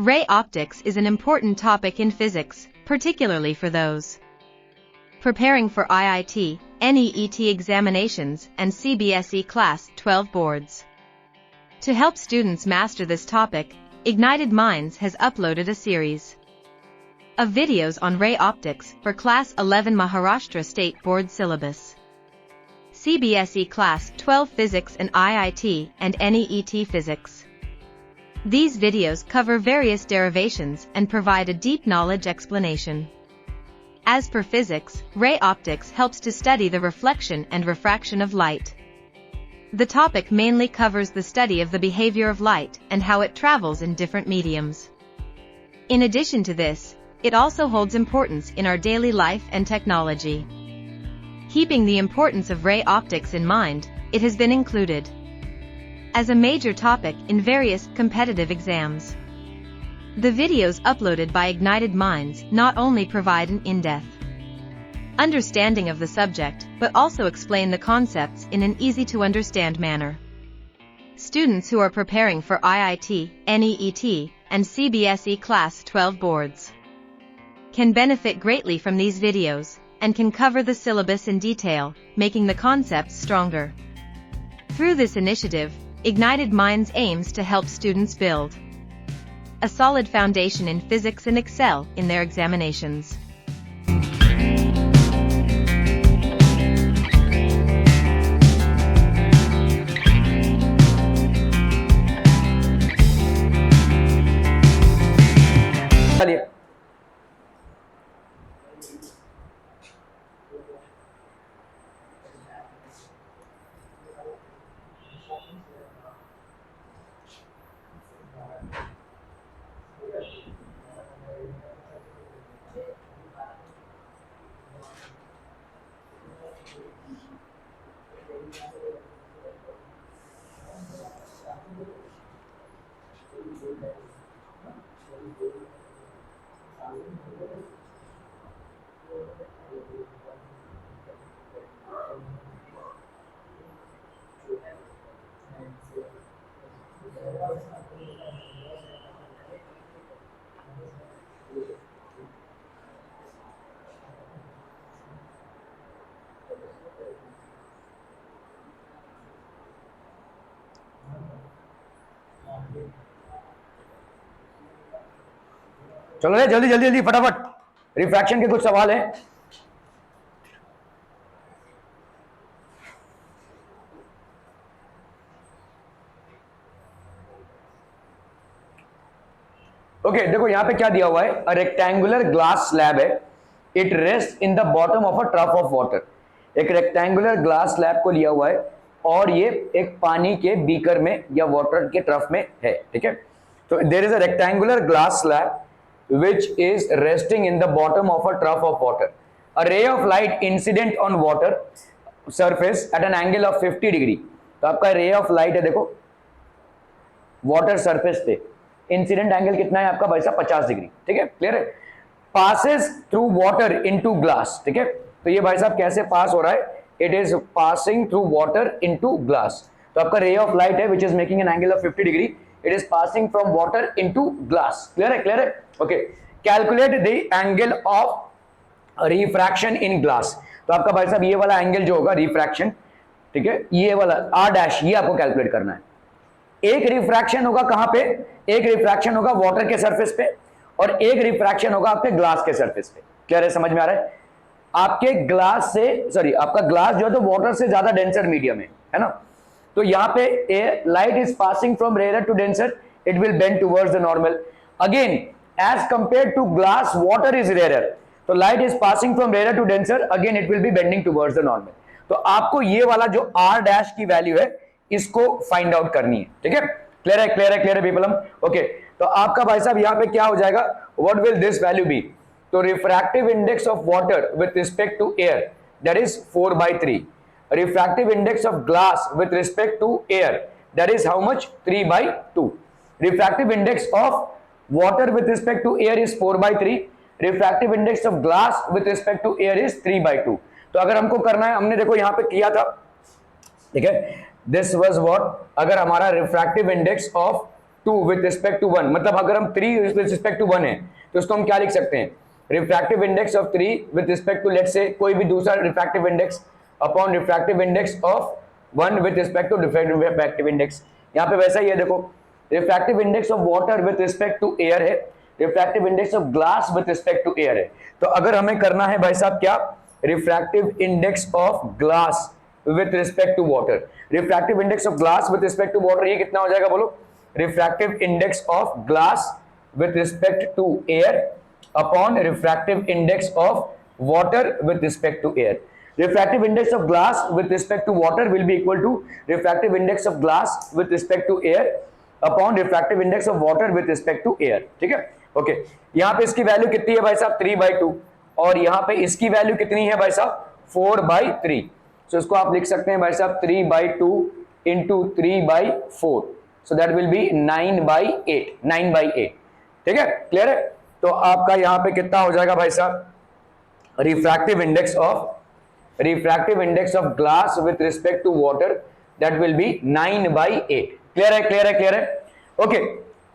Ray optics is an important topic in physics, particularly for those preparing for IIT, NEET examinations, and CBSE Class 12 boards. To help students master this topic, Ignited Minds has uploaded a series of videos on ray optics for Class 11 Maharashtra State Board syllabus, CBSE Class 12 Physics and IIT and NEET Physics. These videos cover various derivations and provide a deep knowledge explanation. As per physics, ray optics helps to study the reflection and refraction of light. The topic mainly covers the study of the behavior of light and how it travels in different mediums. In addition to this, it also holds importance in our daily life and technology. Keeping the importance of ray optics in mind, it has been included as a major topic in various competitive exams. The videos uploaded by Ignited Minds not only provide an in-depth understanding of the subject, but also explain the concepts in an easy-to-understand manner. Students who are preparing for IIT, NEET, and CBSE Class 12 boards can benefit greatly from these videos, and can cover the syllabus in detail, making the concepts stronger. Through this initiative, Ignited Minds aims to help students build a solid foundation in physics and excel in their examinations. चलो रे जल्दी जल्दी जल्दी फटाफट, refraction के कुछ सवाल है। ओके देखो यहां पे क्या दिया हुआ है, अ रेक्टेंगुलर ग्लास स्लैब है, it rest in the bottom of a trough of water. एक रेक्टेंगुलर ग्लास स्लैब को लिया हुआ है और ये एक पानी के बीकर में या वाटर के ट्रफ में है, ठीक है। तो there is a rectangular glass slab which is resting in the bottom of a trough of water. A ray of light incident on water surface at an angle of 50 degree. तो आपका ray of light है, देखो water surface पे incident angle कितना है आपका भाई साहब 50 डिग्री, ठीक है, क्लियर है। passes through water into glass, ठीक है। तो ये भाई साहब कैसे पास हो रहा है, it is passing through water into glass। तो आपका ray of light है which is making an angle of 50 degree, it is passing from water into glass, clear है, क्लियर है। Okay, calculate the angle of refraction in glass. तो आपका भाई साहब ये वाला एंगल जो होगा रिफ्रैक्शन, ठीक है, ये वाला आर डैश, ये आपको कैलकुलेट करना है। एक रिफ्रैक्शन होगा कहां पे, एक रिफ्रैक्शन होगा वाटर के सरफेस पे और एक रिफ्रैक्शन होगा आपके ग्लास के सरफेस पे, क्लियर है, समझ में आ रहा है। आपके ग्लास से, सॉरी आपका ग्लास जो है तो वाटर से ज्यादा डेंसर मीडियम है ना। तो यहां पे light is passing from rarer to denser, it will bend towards the normal. Again as compared to glass, water is rarer, तो light is passing from rarer to denser, again it will be bending towards the normal। तो आपको ये वाला जो r dash की value है इसको find out करनी है, ठीक है, क्लियर है, क्लियर है, क्लियर है पीपल। ओके, तो आपका भाई साहब यहाँ पे क्या हो जाएगा, what will this value be, तो refractive index of water with respect to air that is 4/3, refractive index of glass with respect to air that is how much, 3/2, refractive index of water with respect to air is 4/3, refractive index of glass with respect to air is 3/2। तो अगर हमको करना है, हमने देखो यहां पे किया था, ठीक है, दिस वाज व्हाट, अगर हमारा refractive index of 2 with respect to 1, मतलब अगर हम 3 विद रिस्पेक्ट टू 1 है तो उसको हम क्या लिख सकते हैं, refractive index of 3 with respect to let's say कोई भी दूसरा refractive index upon refractive index of 1 with respect to refractive index. यहाँ पे वैसा ही है, देखो refractive index of water with respect to air है, refractive index of glass with respect to air है। तो अगर हमें करना है भाई साहब क्या, refractive index of glass with respect to water, refractive index of glass with respect to water, ये कितना हो जाएगा बोलो, refractive index of glass with respect to air upon refractive index of water with respect to air. Refractive index of glass with respect to water will be equal to refractive index of glass with respect to air upon refractive index of water with respect to air। ठीक है, okay. यहाँ पे इसकी value कितनी है भाई साहब 3/2 और यहाँ पे इसकी वैल्यू कितनी है भाई साहब 4/3। सो इसको आप लिख सकते हैं भाई साहब 3/2 into 3/4, so that will be 9/8। ठीक है, क्लियर है। तो आपका यहाँ पे कितना हो जाएगा भाई साहब, refractive index of glass with respect to water, that will be 9/8। Clear है, क्लियर है, क्लियर है, ओके।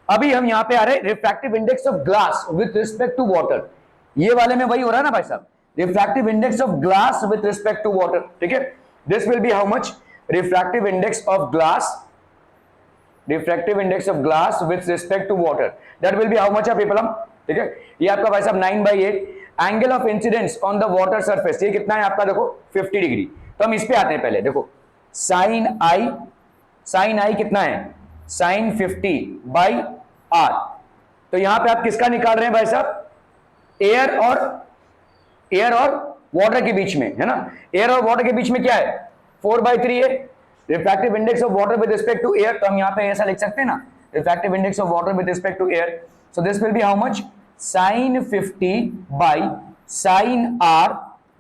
अभी हम यहां पे आ रहे हैं refractive index of glass with respect to water, ये वाले में वही हो रहा है ना भाई साहब, refractive index of glass with respect to water. ठीक है, this will be how much, refractive index of glass with respect to water, that will be how much people. ठीक है, ये आपका भाई साहब 9/8। Angle of incidence on the water surface, ये कितना है आपका, देखो 50 डिग्री। तो हम इस पे आते हैं पहले, देखो साइन आई कितना है, साइन 50/r। तो यहां पे आप किसका निकाल रहे हैं भाई साहब, एयर और वाटर के बीच में, है ना, एयर और वाटर के बीच में क्या है 4/3 है, refractive index of water with respect to air. तो हम यहां पे ऐसा लिख सकते हैं ना, refractive index of water with respect to air, so this will be how much, sine 50/sin r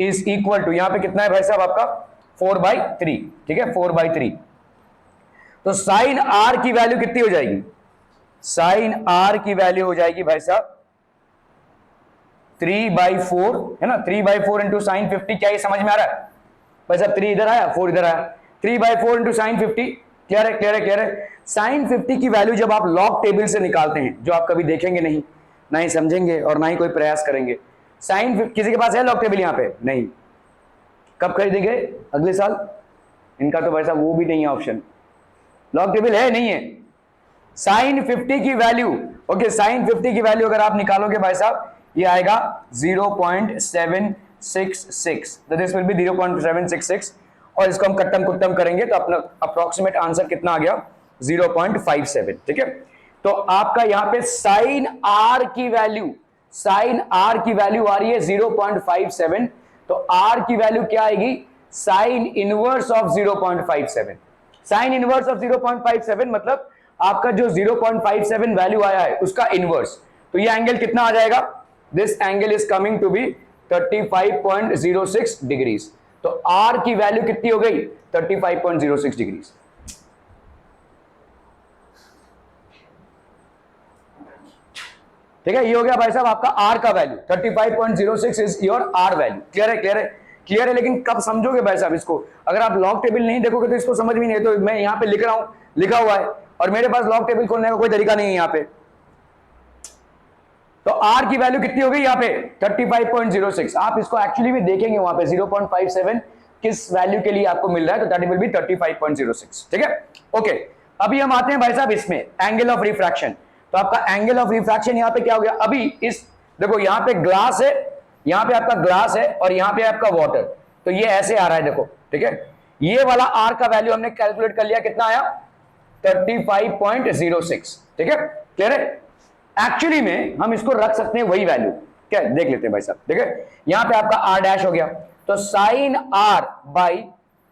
is equal to, यहां पे कितना है भाई साहब आपका 4/3। ठीक है, 4/3। तो साइन r की वैल्यू कितनी हो जाएगी, साइन r की वैल्यू हो जाएगी भाई साहब 3/4, है ना, 3/4 इंटू साइन 50। क्या ये समझ में आ रहा है भाई साहब, 3 इधर आया 4 इधर आया, 3/4 इंटू साइन 50। क्लियर है, क्लियर है, क्लियर है। साइन 50 की वैल्यू जब आप लॉग टेबल से निकालते हैं, जो आप कभी देखेंगे नहीं, ना ही समझेंगे और ना ही कोई प्रयास करेंगे। साइन, किसी के पास है लॉग टेबल यहाँ पे, नहीं, कब खरीदेंगे, अगले साल। इनका तो भाई साहब वो भी नहीं है ऑप्शन, लॉग टेबल है नहीं है। साइन 50 की वैल्यू, ओके, साइन 50 की वैल्यू अगर आप निकालोगे भाई साहब, ये आएगा 0.766, दिस विल बी 0.766, और इसको हम कट्टम कुट्टम करेंगे तो अपना अप्रोक्सीमेट आंसर कितना आ गया 0.57। ठीक है, तो आपका यहां पे साइन आर की वैल्यू आ रही है 0.57, तो आर की वैल्यू क्या आएगी, sine inverse of 0.57। Sine inverse of 0.57 मतलब आपका जो 0.57 वैल्यू आया है उसका इनवर्स। तो ये एंगल कितना आ जाएगा, this angle is coming to be 35.06 degrees. तो आर की वैल्यू कितनी हो गई 35.06 डिग्रीज। ठीक है, ये हो गया भाई साहब आपका आर का value, 35.06 is your R value. Clear है, क्लियर है, क्लियर है। लेकिन कब समझोगे भाई साहब इसको, अगर आप लॉग टेबल नहीं देखोगे तो इसको समझ में नहीं है। तो मैं यहाँ पे लिख रहा हूं, लिखा हुआ है, और मेरे पास लॉग टेबल खोलने का कोई तरीका नहीं है यहाँ पे। तो आर की वैल्यू कितनी हो गई यहाँ पे 35.06। आप इसको एक्चुअली में देखेंगे वहां पे 0.57 किस वैल्यू के लिए आपको मिल रहा है, तो दैट विल बी 35.06। ठीक है, ओके। अभी हम आते हैं भाई साहब इसमें एंगल ऑफ रिफ्रैक्शन। तो आपका एंगल ऑफ रिफ्रैक्शन यहाँ पे क्या हो गया, अभी इस देखो यहाँ पे ग्लास है, यहाँ पे आपका ग्लास है और यहाँ पे आपका वाटर, तो ये ऐसे आ रहा है देखो। ठीक है, ये वाला आर का वैल्यू हमने कैलकुलेट कर लिया, कितना आया 35.06। ठीक है, क्लियर है। एक्चुअली में हम इसको रख सकते हैं वही वैल्यू, क्या देख लेते हैं भाई साहब। ठीक है, यहां पे आपका आर डैश हो गया, तो sine R by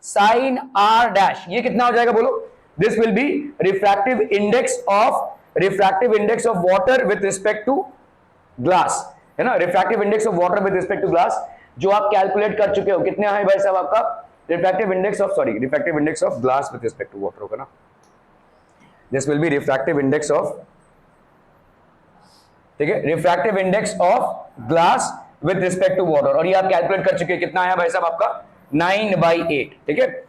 sine R dash, ये कितना हो जाएगा बोलो, this will be refractive index of water with respect to glass, है ना, refractive index of water with respect to glass, जो आप कैलकुलेट कर चुके हो। कितने है भाई साहब आपका refractive index of glass with respect to water होगा ना, this will be refractive index of, ठीक है, refractive index of glass with respect to water, और ये आप कैलकुलेट कर चुके हैं। कितना आया भाई साहब आपका 9/8। ठीक है,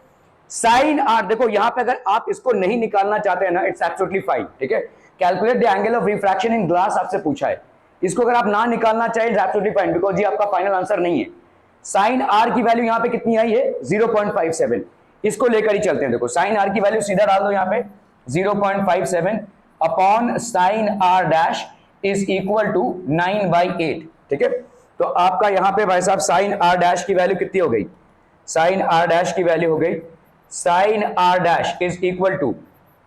साइन आर देखो यहां पे अगर आप इसको नहीं निकालना चाहते हैं ना, इट्स एब्सोल्युटली फाइन। ठीक है, calculate the angle of refraction in glass आपसे पूछा है। इसको अगर आप ना निकालना चाहें एब्सोल्युटली फाइन, बिकॉज ये आपका फाइनल आंसर नहीं है। साइन आर की वैल्यू यहां पे कितनी आई है 0.57, इसको लेकर ही चलते हैं। देखो साइन आर की वैल्यू सीधा डाल दो यहां पे 0.57 upon sine R dash is equal to 9/8। ठीक है, तो आपका यहां पे भाई साहब साइन आर डैश की वैल्यू कितनी हो गई, साइन आर डैश की वैल्यू हो गई, sine R dash is equal to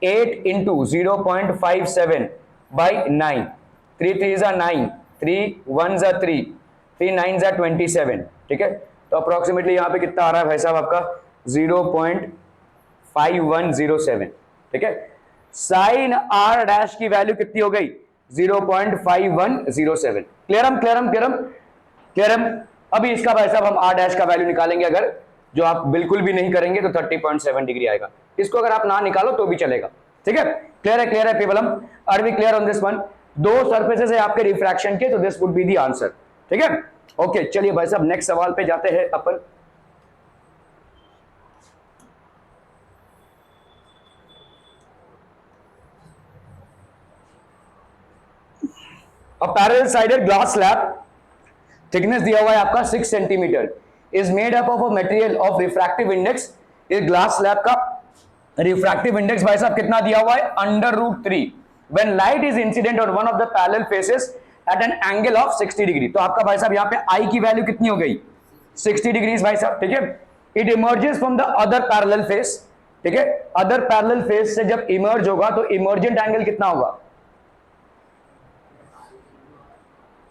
8 into 0.57/9, 3 3 9, 3 1 3, 3 9 27। ठीक है, तो अप्रोक्सीमेटली यहां पे कितना आ रहा है भाई साहब आपका 0.5107। ठीक है, साइन आर डैश की वैल्यू कितनी हो गई 0.5107। क्लियरम। अभी इसका भाई साहब हम आर डैश का वैल्यू निकालेंगे, अगर जो आप बिल्कुल भी नहीं करेंगे तो 30.7 डिग्री आएगा। इसको अगर आप ना निकालो तो भी चलेगा। ठीक है, क्लियर है people, are we clear on this one? दो सरफेसेस है आपके रिफ्रैक्शन के, तो this would be the answer. ठीक है, ओके चलिए भाई साहब नेक्स्ट सवाल पे जाते हैं अपन। Parallel sided glass slab, thickness दिया हुआ है आपका 6 centimetre, is made up of a material of refractive index. इस ग्लास स्लैब का रिफ्रैक्टिव इंडेक्स भाई साहब कितना दिया हुआ है √3 when light is incident on one of the parallel faces at an angle of 60 degree. तो आपका भाई साहब यहां पे आई की वैल्यू कितनी हो गई 60 डिग्री भाई साहब। ठीक है, it emerges from the other parallel face. ठीक है, अदर पैरेलल फेस से जब इमर्ज होगा तो इमर्जेंट एंगल कितना होगा?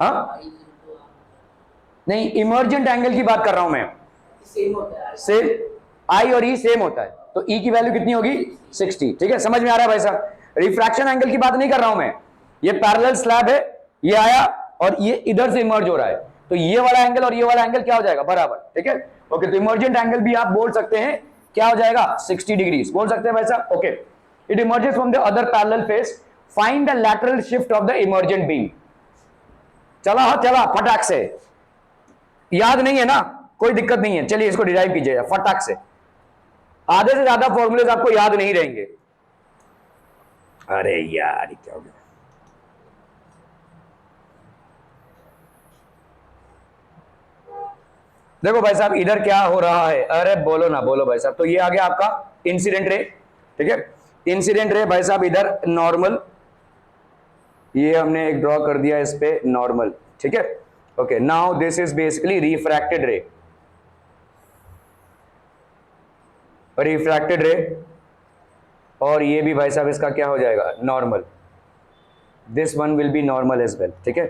हाँ नहीं, इमर्जेंट एंगल की बात कर रहा हूं मैं, सेम आई और ई सेम होता है, तो ई की वैल्यू कितनी होगी 60। ठीक है, समझ में आ रहा है भाई साहब? रिफ्रैक्शन एंगल की बात नहीं कर रहा हूं मैं, ये पैरेलल स्लैब है, ये आया और ये इधर से इमर्ज हो रहा है, तो ये वाला एंगल और ये वाला एंगल क्या हो जाएगा बराबर। ठीक है, ओके, तो इमर्जेंट एंगल भी आप बोल सकते हैं क्या हो जाएगा 60 डिग्री बोल सकते हैं भाई साहब। Okay, it emerges from the other parallel face, find the lateral shift of the emergent beam. चला फटाक से, याद नहीं है ना, कोई दिक्कत नहीं है, चलिए इसको डिराइव कीजिए फटाक से। आधे से ज्यादा फॉर्मूलेज आपको याद नहीं रहेंगे। अरे यार क्या हो गया, देखो भाई साहब इधर क्या हो रहा है, अरे बोलो ना बोलो भाई साहब। तो ये आ गया आपका इंसिडेंट रे। ठीक है, इंसिडेंट रे भाई साहब इधर नॉर्मल, ये हमने एक ड्रॉ कर दिया इस पे नॉर्मल। ठीक है, okay, now this is basically refracted रे, रिफ्रैक्टेड रे, और ये भी भाई साहब इसका क्या हो जाएगा normal, this one will be normal as well. ठीक है,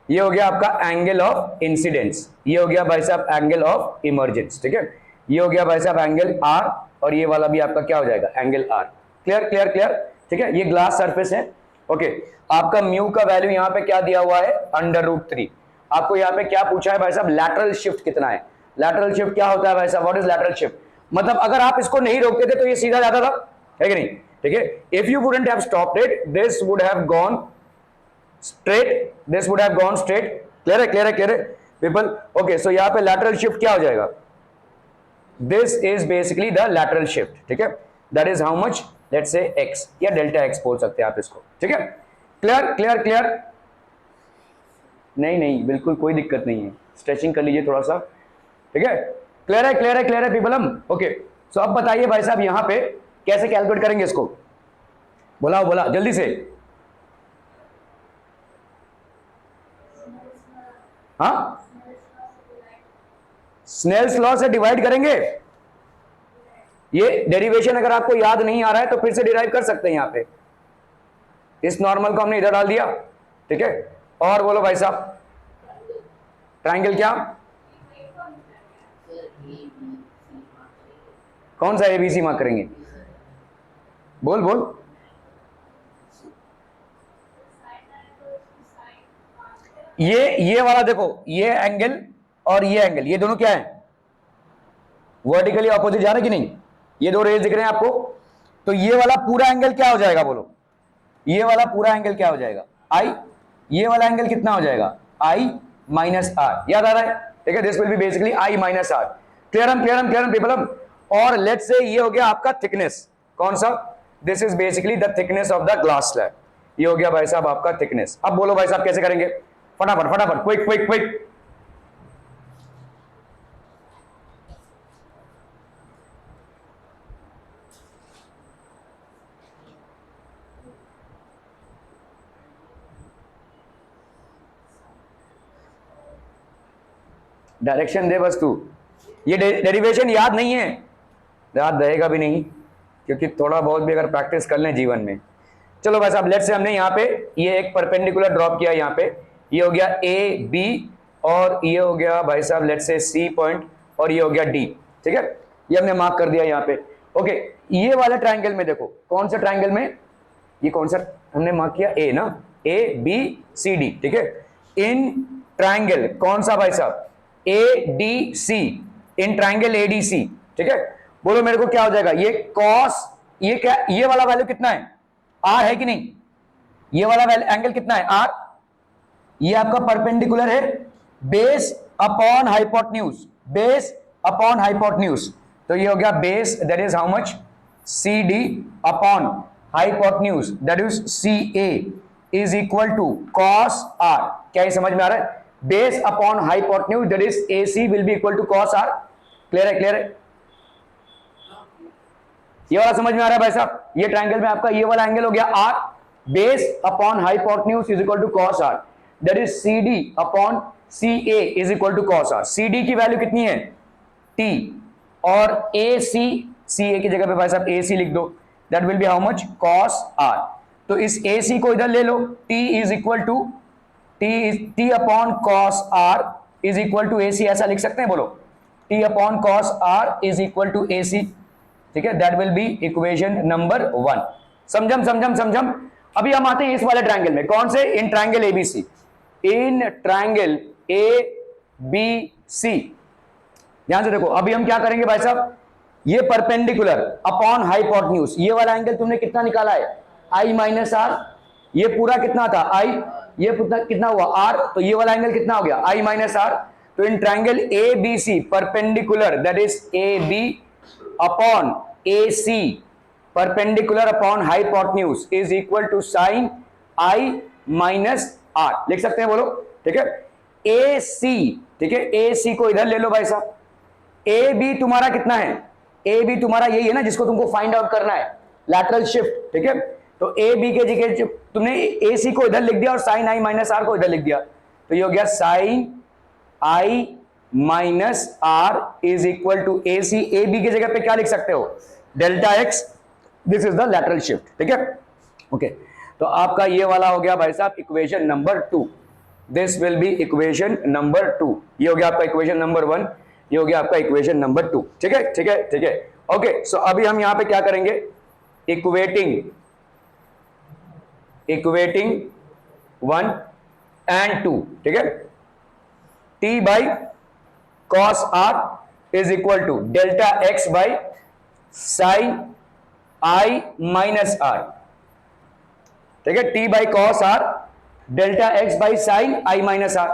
ये हो गया आपका एंगल ऑफ इंसिडेंस, ये हो गया भाई साहब एंगल ऑफ इमर्जेंस। ठीक है, ये हो गया भाई साहब एंगल आर, और ये वाला भी आपका क्या हो जाएगा एंगल आर। क्लियर। ठीक है, ये ग्लास सरफेस है। ओके, आपका म्यू का वैल्यू यहाँ पे क्या दिया हुआ है √3। आपको यहाँ पे क्या पूछा है भाई साहब, लैटरल शिफ्ट कितना है। लैटरल शिफ्ट क्या होता है भाई साहब, व्हाट इज लैटरल शिफ्ट? मतलब अगर आप इसको नहीं रोकते थे तो ये सीधा जाता था, है कि नहीं? ठीक है, if you wouldn't have stopped it this would have gone straight, this would have gone straight. Clear है पीपल? ओके, सो यहाँ पे लैटरल शिफ्ट क्या हो जाएगा, this is basically the lateral shift. ठीक है, that is how much, let's say x या delta x बोल सकते हैं आप इसको। ठीक है, क्लियर। नहीं बिल्कुल कोई दिक्कत नहीं है, स्ट्रेचिंग कर लीजिए थोड़ा सा। ठीक है, क्लियर है पीपल हम। ओके, सो अब बताइए भाई साहब यहां पे कैसे कैलकुलेट करेंगे इसको, बोला जल्दी से। हाँ, स्नेल्स लॉ से डिवाइड करेंगे। ये डेरिवेशन अगर आपको याद नहीं आ रहा है तो फिर से डिराइव कर सकते हैं। यहां पे इस नॉर्मल को हमने इधर डाल दिया। ठीक है, और बोलो भाई साहब ट्रायंगल क्या, कौन सा एबीसी मार्क करेंगे, बोल। ये वाला देखो, ये एंगल और ये एंगल, ये दोनों क्या है वर्टिकली ऑपोजिट जा रहे हैं कि नहीं, ये दो रेज दिख रहे हैं आपको, तो ये वाला पूरा एंगल क्या हो जाएगा बोलो, ये वाला पूरा एंगल क्या हो जाएगा आई, ये वाला एंगल कितना हो जाएगा I - R, याद आ रहा है? ठीक है, this will B basically I - R। Clear people. और लेट्स से ये हो गया आपका थिकनेस, कौन सा, this is basically the thickness of the glass slab. ये हो गया भाई साहब आपका थिकनेस। अब बोलो भाई साहब कैसे करेंगे, फटाफट फटाफट, क्विक क्विक क्विक। डायरेक्शन दे बस तू, ये डेरिवेशन याद नहीं है, याद रहेगा भी नहीं, क्योंकि थोड़ा बहुत भी अगर प्रैक्टिस कर लें जीवन में। चलो भाई साहब लेट्स से हमने यहाँ पे ये एक परपेंडिकुलर ड्रॉप किया, यहाँ पे ये हो गया ए बी, और ये हो गया भाई साहब लेट्स से सी पॉइंट, और ये हो गया डी, ठीक है, ये हमने मार्क कर दिया यहाँ पे। ओके, ये वाला ट्राइंगल में देखो, कौन सा ट्राइंगल में, ये कौन सा हमने मार्क किया, ए ना, ए बी सी डी, ठीक है। इन ट्राइंगल कौन सा भाई साहब, A D C, in triangle A D C, ठीक है। बोलो मेरे को क्या हो जाएगा, ये कॉस, ये क्या, ये वाला वैल्यू कितना है, आर है कि नहीं, ये वाला एंगल कितना है, आर। ये आपका परपेंडिकुलर है base upon hypotenuse, base upon hypotenuse, तो ये हो गया base, that is how much, C D upon hypotenuse, that is C A, is equal to cos R. क्या ये समझ में आ रहा है, base upon hypotenuse that is A C will be equal to cos R. Clear है, clear है, ये वाला समझ में आ रहा है भाई साहब। ये ट्रायंगल में आपका ये वाला एंगल हो गया R, base upon hypotenuse is equal to cos R, that is C D upon C A is equal to cos R. C D की वैल्यू कितनी है, टी, और ए सी, सी ए की जगह पे भाई साहब ए सी लिख दो, that will be how much, cos R. तो इस ए सी को इधर ले लो, T is equal to T upon cos R is equal to A C, ऐसा लिख सकते हैं, बोलो T upon cos R is equal to A C, ठीक है, that will be equation number 1। समझम समझम समझम। अभी हम आते हैं इस वाले ट्रायंगल में, कौन से, in triangle ABC, in triangle A B C. ध्यान से देखो, अभी हम क्या करेंगे भाई साहब, ये परपेंडिकुलर अपॉन हाइपोटेन्यूज, ये वाला एंगल तुमने कितना निकाला है, आई माइनस आर, ये पूरा कितना था आई, ये कितना हुआ आर, तो ये वाला एंगल कितना हो गया, आई माइनस आर। तो in triangle A B C perpendicular, that is A B upon A C perpendicular upon hypotenuse is equal to sine I minus R, लिख सकते हैं, बोलो, ठीक है। ए सी, ठीक है, ए सी को इधर ले लो भाई साहब। ए बी तुम्हारा कितना है, ए बी तुम्हारा यही है ना जिसको तुमको फाइंड आउट करना है, लैटरल शिफ्ट, ठीक है। तो ए बी के जगह तुमने ए सी को इधर लिख दिया और साइन आई माइनस आर को इधर लिख दिया, तो ये हो गया sine I minus R is equal to A C. A B की जगह पे क्या लिख सकते हो, delta X, this is the lateral shift, ठीक है, ओके। तो आपका ये वाला हो गया भाई साहब equation number 2, this will be equation number 2। ये हो गया आपका इक्वेशन नंबर 1, ये हो गया आपका इक्वेशन नंबर 2, ठीक है, ठीक है, ठीक है, ओके। सो अभी हम यहां पे क्या करेंगे, इक्वेटिंग 1 and 2, ठीक है, t by cos r is equal to delta x by sine i minus r, ठीक है, t by cos r delta x by sine i minus r।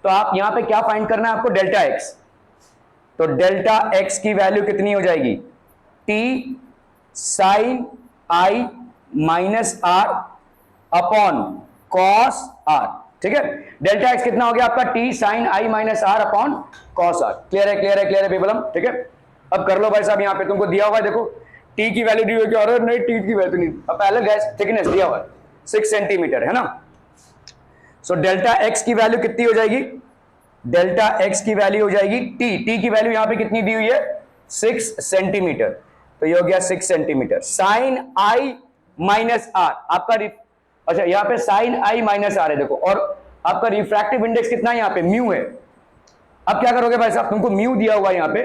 तो आप यहां पे क्या फाइंड करना है आपको, डेल्टा x, तो डेल्टा x की वैल्यू कितनी हो जाएगी, t sine i minus r upon cos r, ठीक है। डेल्टा x कितना हो गया आपका, t sine i minus r upon cos r। Clear है, क्लियर है, क्लियर है पीपल, ठीक है। अब कर लो भाई साहब, यहां पे तुमको दिया हुआ है, देखो t की वैल्यू दी हुई है, और नहीं t की वैल्यू नहीं, अब पहले गैस थिकनेस दिया हुआ है 6 सेंटीमीटर, है ना। सो डेल्टा x की वैल्यू कितनी हो जाएगी, डेल्टा x की वैल्यू हो जाएगी t की वैल्यू यहां पे कितनी दी हुई है, 6 सेंटीमीटर, तो ये हो गया 6 centimetre. Sine i minus r आपका, अच्छा यहाँ पे साइन आई माइनस आर है, देखो, और आपका रिफ्रैक्टिव इंडेक्स कितना है, यहाँ पे म्यू है। अब क्या करोगे भाई साहब, तुमको म्यू दिया हुआ है यहाँ पे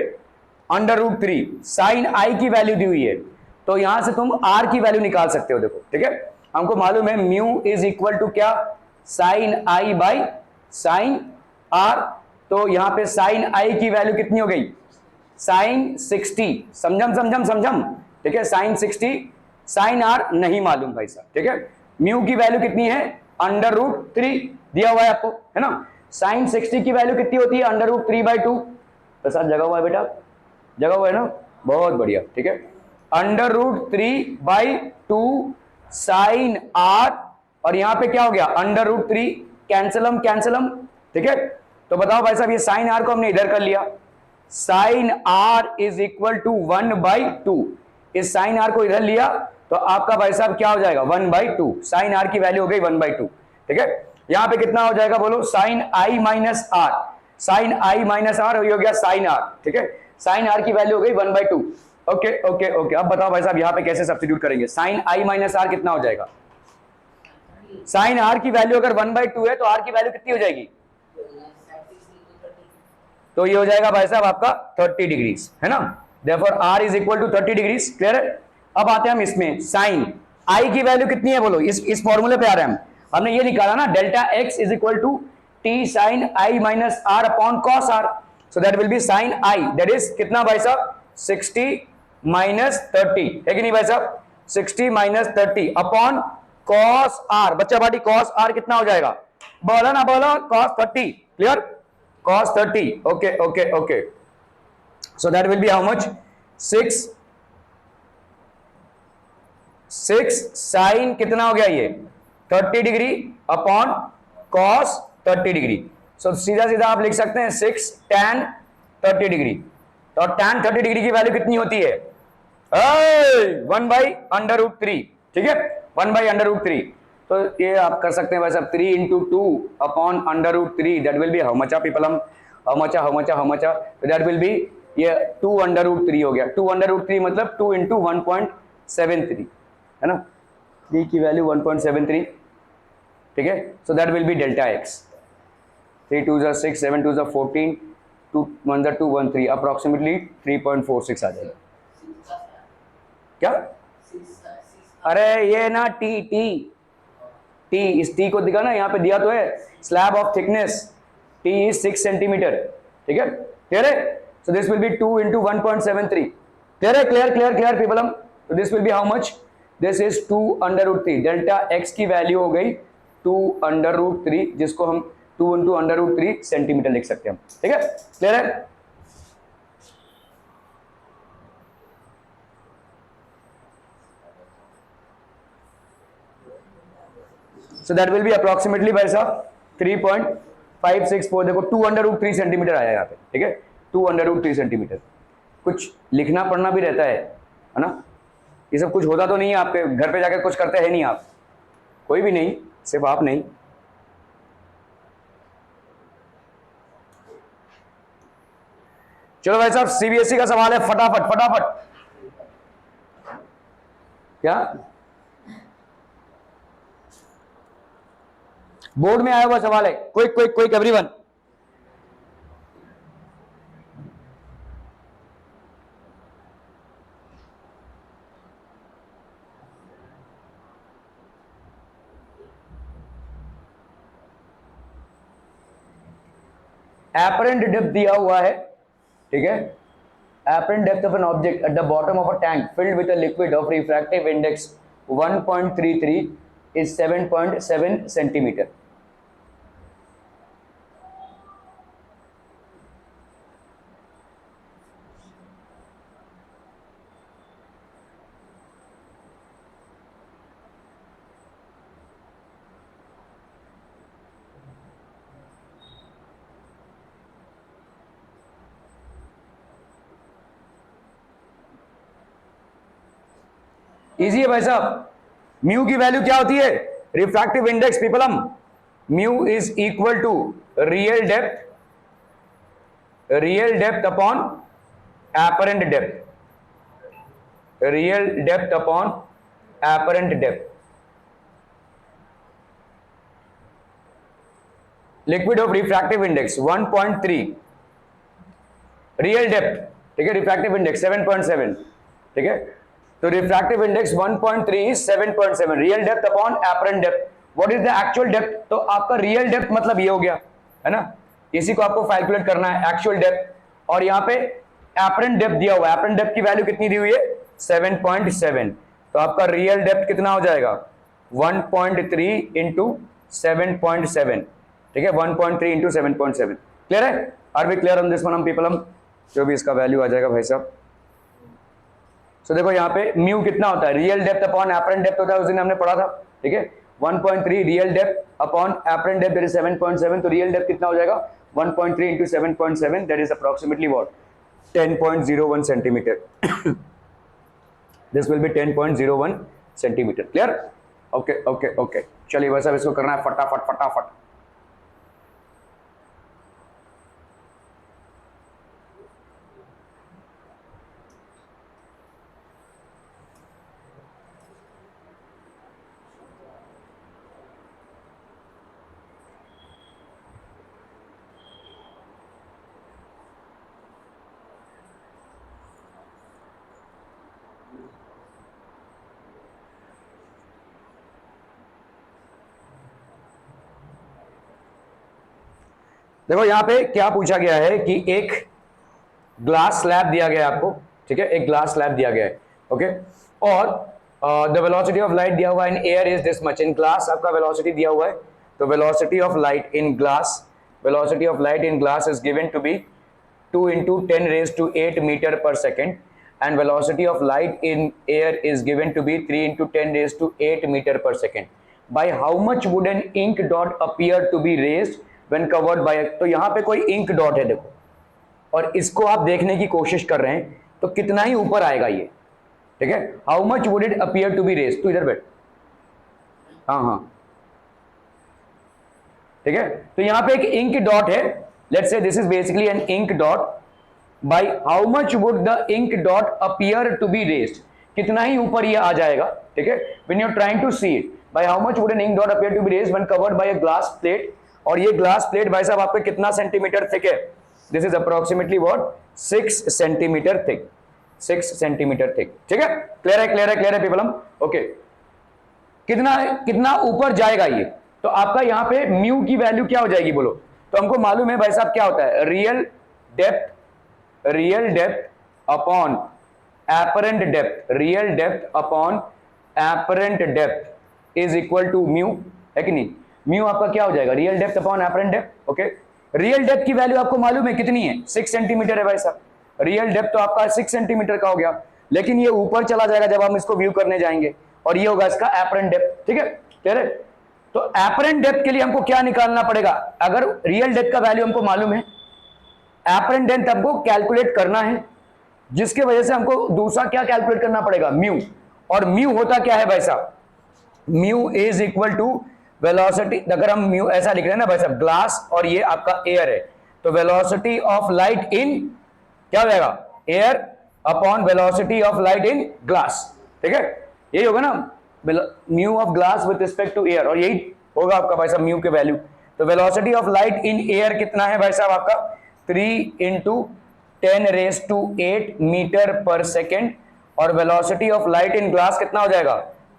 √3, साइन आई की वैल्यू दी हुई है, तो यहां से तुम आर की वैल्यू निकाल सकते हो, देखो, ठीक है। हमको मालूम है म्यू इज इक्वल टू क्या, sine I by sine R, तो यहां पे साइन आई की वैल्यू कितनी हो गई, साइन 60, समझम समझम समझम, ठीक है, साइन 60, साइन आर नहीं मालूम भाई साहब, ठीक है। म्यू की वैल्यू कितनी है, √3 दिया हुआ है आपको, है ना। साइन 60 की वैल्यू कितनी होती है, √3/2, तो साथ जगह हुआ है बेटा, जगह हुआ है ना, बहुत बढ़िया, ठीक है। √3/2 साइन आर, और यहां पे क्या हो गया, √3 कैंसलम कैंसलम, ठीक है। तो बताओ भाई साहब, ये साइन आर को हमने इधर कर लिया, sine R is equal to 1/2, इस साइन आर को इधर लिया तो आपका भाई साहब क्या हो जाएगा, 1/2, साइन आर की वैल्यू हो गई 1/2, ठीक है। यहां पे कितना हो जाएगा बोलो, sine I minus R, sine I minus R हो गया साइन आर, ठीक है। साइन आर की वैल्यू हो गई 1/2। ओके ओके ओके, अब बताओ भाई साहब यहां पे कैसे सब्स्टिट्यूट करेंगे, साइन आई माइनस आर कितना हो जाएगा, साइन आर की वैल्यू अगर 1/2 है तो आर की वैल्यू कितनी हो जाएगी, तो ये हो जाएगा भाई साहब आपका 30 डिग्रीज, है ना। Therefore R is equal to 30 degrees, clear है। अब आते हैं हम इसमें, साइन आई की वैल्यू कितनी है बोलो, इस फॉर्मूले पे आ रहे हैं हम, हमने ये निकाला ना, delta X is equal to T sine I minus R upon cos R, so that will be sine I, that is कितना भाई साहब 60 माइनस 30, है कि नहीं भाई साहब, 60 माइनस 30 अपॉन कॉस आर, बच्चा बाटी कॉस आर कितना हो जाएगा, बोला ना बोला, cos 30, clear, cos 30, okay okay okay, so that will be how much, 6 sin कितना हो गया ये 30 degree upon cos 30 degree, so सीधा सीधा आप लिख सकते हैं 6 tan 30 डिग्री, तो tan 30 डिग्री की वैल्यू कितनी होती है, 1/√3, ठीक है, 1/√3, तो ये आप कर सकते हैं भाई साहब 3 × 2 upon √3, that will be how much people, हम हाउ मच, तो दैट विल बी ये 2√3 हो गया, 2√3 मतलब 2 × 1.73, है ना, 3 की वैल्यू 1.73, ठीक है। सो that will B delta x, 3 2 6 7 2 14 2 1 2 1 3, approximately 3.46 आ जाएगा, क्या, अरे ये ना टी टी टी, इस टी को दिखा ना, यहाँ पे दिया तो है slab of thickness, T is 6 centimetre, ठीक है, क्लियर है। सो दिस विल बी 2 × 1.73, क्लियर है, क्लियर पीपलम, तो this will be how much, this is 2√3, delta x की वैल्यू हो गई 2√3, जिसको हम 2 × √3 सेंटीमीटर लिख सकते हैं हम, ठीक है, क्लियर है। So that will be approximately भाई साहब 3.564, देखो 2√3 सेंटीमीटर आया यहाँ पे, ठीक है, 2√3 सेंटीमीटर, कुछ लिखना पढ़ना भी रहता है ना, ये सब कुछ होता तो नहीं है आपके घर पे जाकर, कुछ करते हैं नहीं आप, कोई भी नहीं, सिर्फ आप नहीं। चलो भाई साहब सीबीएसई का सवाल है, फटाफट क्या बोर्ड में आया हुआ सवाल है, क्विक एवरीवन, एपरेंट डेप्थ दिया हुआ है, ठीक है, apparent depth of an object at the bottom of a tank filled with a liquid of refractive index 1.33 is 7.7 centimetre. Easy है भाई साहब, म्यू की वैल्यू क्या होती है, रिफ्रैक्टिव इंडेक्स पीपलम, mu is equal to real depth upon apparent depth, real depth upon apparent depth, liquid of refractive index 1.3, real depth, ठीक है, रिफ्रैक्टिव इंडेक्स 7.7, ठीक है, तो refractive index 1.3 is 7.7, real depth upon apparent depth, what is the actual depth, तो आपका real depth मतलब ये हो गया, है ना, इसी को आपको कैलकुलेट करना है, एक्चुअल डेप्थ, और यहाँ पे एपरेंट डेप्थ दिया हुआ है, एपरेंट डेप्थ की वैल्यू कितनी दी हुई है 7.7, तो आपका रियल डेप्थ कितना हो जाएगा 1.3 × 7.7, ठीक है, 1.3 × 7.7, क्लियर है, are we clear on this one people, हम जो भी इसका वैल्यू आ जाएगा भाई साहब। सो देखो यहाँ पे म्यू कितना होता है, real depth upon apparent depth होता है, उस दिन हमने पढ़ा था, ठीक है। 1.3 real depth upon apparent depth that is 7.7, तो रियल डेप्थ कितना हो जाएगा 1.3 into 7.7 that is approximately what 10.01 centimetre. This will B 10.01 centimetre. Clear? Okay okay okay, चलिए बस अब इसको करना है फटाफट फटाफट। देखो यहाँ पे क्या पूछा गया है कि एक ग्लास स्लैब दिया गया है आपको, ठीक है, एक ग्लास स्लैब दिया गया है, ओके, और द वेलोसिटी ऑफ लाइट दिया हुआ in air is this much. In glass आपका वेलोसिटी दिया हुआ है, तो velocity of light in glass, velocity of light in glass is given to be 2 into 10 raised to 8 meter per second, and velocity of light in air is given to be 3 into 10 raised to 8 meter per second. By how much would an ink dot appear to be raised when covered by a, तो यहाँ पे कोई ink dot है देखो, और इसको आप देखने की कोशिश कर रहे हैं, तो कितना ही ऊपर आएगा ये, ठीक है। How much would it appear to be raise, तू इधर बैठ, हाँ हाँ, ठीक है। तो यहाँ पे एक इंक डॉट है, let's say this is basically an ink dot, by how much would the ink dot appear to be raised, कितना ही ऊपर ये आ जाएगा, ठीक है, when you are trying to see it, by how much would an ink dot appear to be raised when covered by a glass plate, और ये ग्लास प्लेट भाई साहब आपके कितना सेंटीमीटर थिक है, this is approximately what 6 centimetre thick, 6 centimetre thick, ठीक है। Clear है, क्लियर है, क्लियर है पीपलम, ओके। कितना कितना ऊपर जाएगा ये, तो आपका यहाँ पे म्यू की वैल्यू क्या हो जाएगी बोलो, तो हमको मालूम है भाई साहब क्या होता है, real depth upon apparent depth, real depth upon apparent depth is equal to mu, है कि नहीं। म्यू आपका क्या हो जाएगा, real depth upon apparent depth, okay. Real depth की वैल्यू आपको मालूम है कितनी है, 6 सेंटीमीटर है भाई साहब, रियल डेप्थ तो आपका 6 सेंटीमीटर का हो गया, लेकिन ये ऊपर चला जाएगा जब हम इसको व्यू करने जाएंगे, और ये होगा इसका एपरेंट डेप्थ, ठीक है, क्लियर है। तो एपरेंट डेप्थ के लिए हमको क्या निकालना पड़ेगा, अगर रियल डेप्थ का वैल्यू हमको मालूम है, एपरेंट डेप्थ हमको कैलकुलेट करना है, जिसके वजह से हमको दूसरा क्या कैलकुलेट करना पड़ेगा, म्यू, और म्यू होता क्या है भाई साहब, mu is equal to velocity, अगर हम म्यू ऐसा लिख रहे हैं ना भाई साहब, ग्लास और ये आपका एयर है, तो वेलोसिटी ऑफ लाइट इन क्या हो जाएगा, air upon velocity of light in glass, ठीक है, यही होगा ना, mu of glass with respect to air, और यही होगा आपका भाई साहब म्यू के वैल्यू। तो velocity of light in air कितना है भाई साहब आपका 3 into 10 raised to 8 मीटर पर सेकेंड, और velocity of light in glass कितना हो जाएगा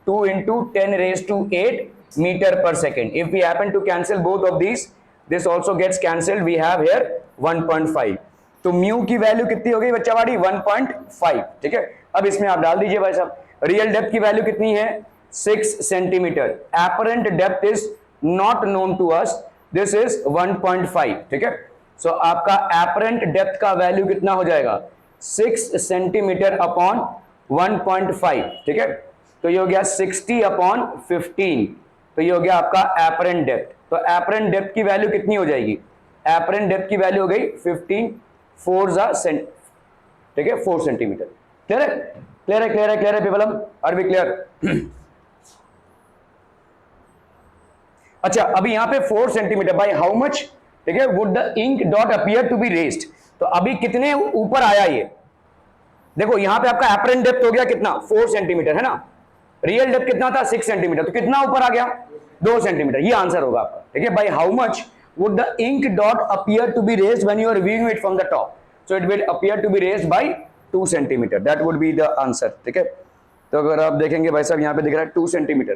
2 into 10 raised to 8 meter per second. If we happen to cancel both of these, this also gets cancelled. We have here 1.5. तो mu की value कितनी हो गई बच्चा वाड़ी 1.5, ठीक है। अब इसमें आप डाल दीजिए भाई साहब, रियल डेप्थ की वैल्यू कितनी है 6 centimetre, apparent depth is not known to us, this is 1.5, ठीक है। सो आपका एपरेंट डेप्थ का वैल्यू कितना हो जाएगा 6 सेंटीमीटर अपॉन 1.5, ठीक है। तो ये हो गया 60 अपॉन 15, तो ये हो गया आपका एपरेंट डेप्थ। तो एपरेंट डेप्थ की वैल्यू कितनी हो जाएगी, एपरेंट डेप्थ की वैल्यू हो गई 15 4 ठीक है 4 सेंटीमीटर। क्लियर है, क्लियर है, क्लियर है, क्लियर है पीपलम, आर वी क्लियर। अच्छा अभी यहां पे 4 सेंटीमीटर बाय हाउ मच, ठीक है, would the ink dot appear to be raised, तो अभी कितने ऊपर आया ये, देखो यहां पे आपका एपरेंट डेप्थ हो गया कितना 4 सेंटीमीटर है ना, रियल डेप्थ कितना था 6 सेंटीमीटर, तो कितना ऊपर आ गया 2 सेंटीमीटर, ये आंसर होगा आपका, ठीक है। By how much would the ink dot appear to be raised when you are viewing it from the top, so it will appear to be raised by 2 centimetre, that would be the answer, ठीक है। तो अगर आप देखेंगे भाई साहब यहां पे दिख रहा है 2 सेंटीमीटर,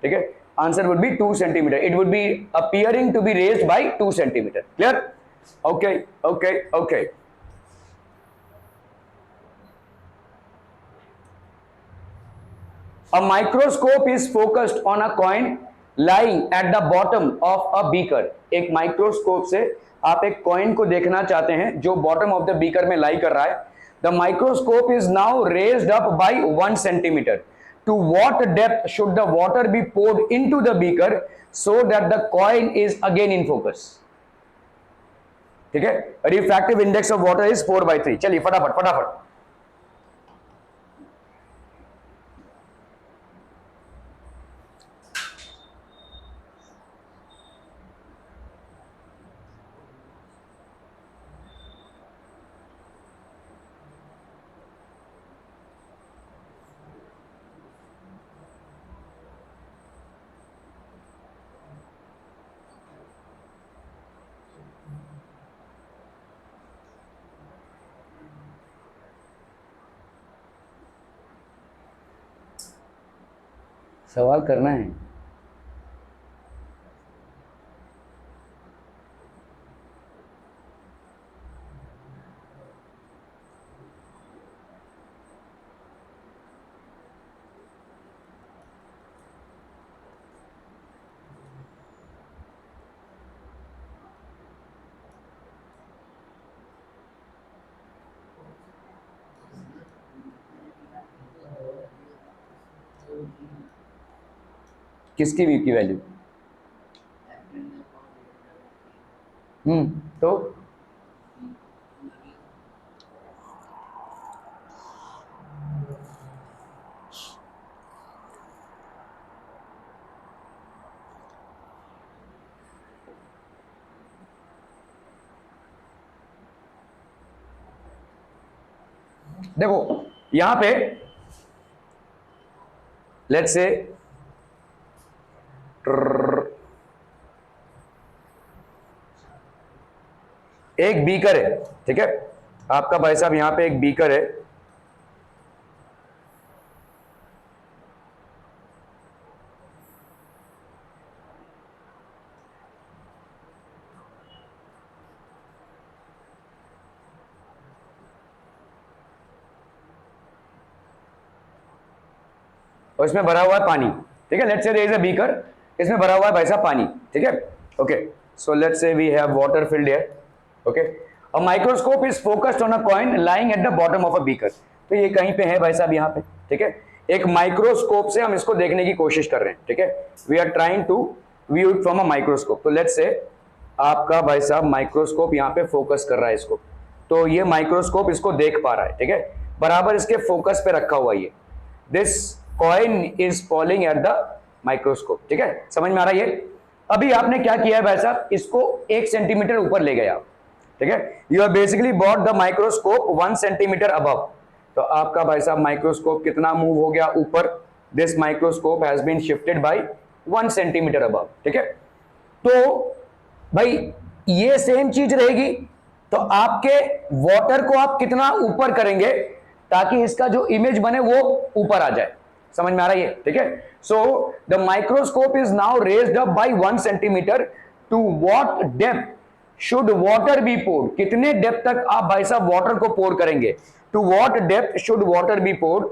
ठीक है, answer would be 2 centimetre, it would be appearing to be raised by 2 centimetre. Clear, okay okay okay. A microscope is focused on a coin lying at the bottom of a beaker. एक microscope से आप एक coin को देखना चाहते हैं जो bottom of the beaker में लाई कर रहा है, the microscope is now raised up by 1 centimetre. To what depth should the water be poured into the beaker so that the coin is again in focus. ठीक है, refractive index of water is 4/3. चलिए फटाफट फटाफट. सवाल करना है. किसकी v की वैल्यू? तो देखो यहां पे लेट्स से एक बीकर है. ठीक है, आपका भाई साहब यहां पे एक बीकर है. और इसमें भरा हुआ है पानी. ठीक है, लेट्स से देयर इज अ बीकर, इसमें भरा हुआ है भाई साहब पानी. ठीक है, okay, so let's say we have water filled here. Okay, a microscope is focused on a coin lying at the bottom of a beaker. तो ये कहीं पे है भाई साहब यहाँ पे. ठीक है, एक माइक्रोस्कोप से हम इसको देखने की कोशिश कर रहे हैं. ठीक है, we are trying to view it from a microscope. तो लेट्स से आपका भाई साहब माइक्रोस्कोप यहाँ पे फोकस कर रहा है इसको. तो ये माइक्रोस्कोप इसको देख पा रहा है. ठीक है, बराबर इसके फोकस पे रखा हुआ है. This coin is falling at the microscope. ठीक है, समझ में आ रहा है ये? अभी आपने क्या किया है भाई साहब, इसको 1 सेंटीमीटर ऊपर ले गए आप. ठीक है, you are basically bought the microscope 1 centimetre above. तो आपका भाई साहब माइक्रोस्कोप कितना मूव हो गया ऊपर? This microscope has been shifted by 1 centimetre above. ठीक है, तो भाई ये सेम चीज रहेगी. तो आपके वाटर को आप कितना ऊपर करेंगे ताकि इसका जो इमेज बने वो ऊपर आ जाए. समझ में आ रहा है ये? ठीक है, so the microscope is now raised up by 1 centimetre. To what depth should water be poured? कितने डेप्थ तक आप भाई साहब वाटर को पोर करेंगे? To what depth should water be poured?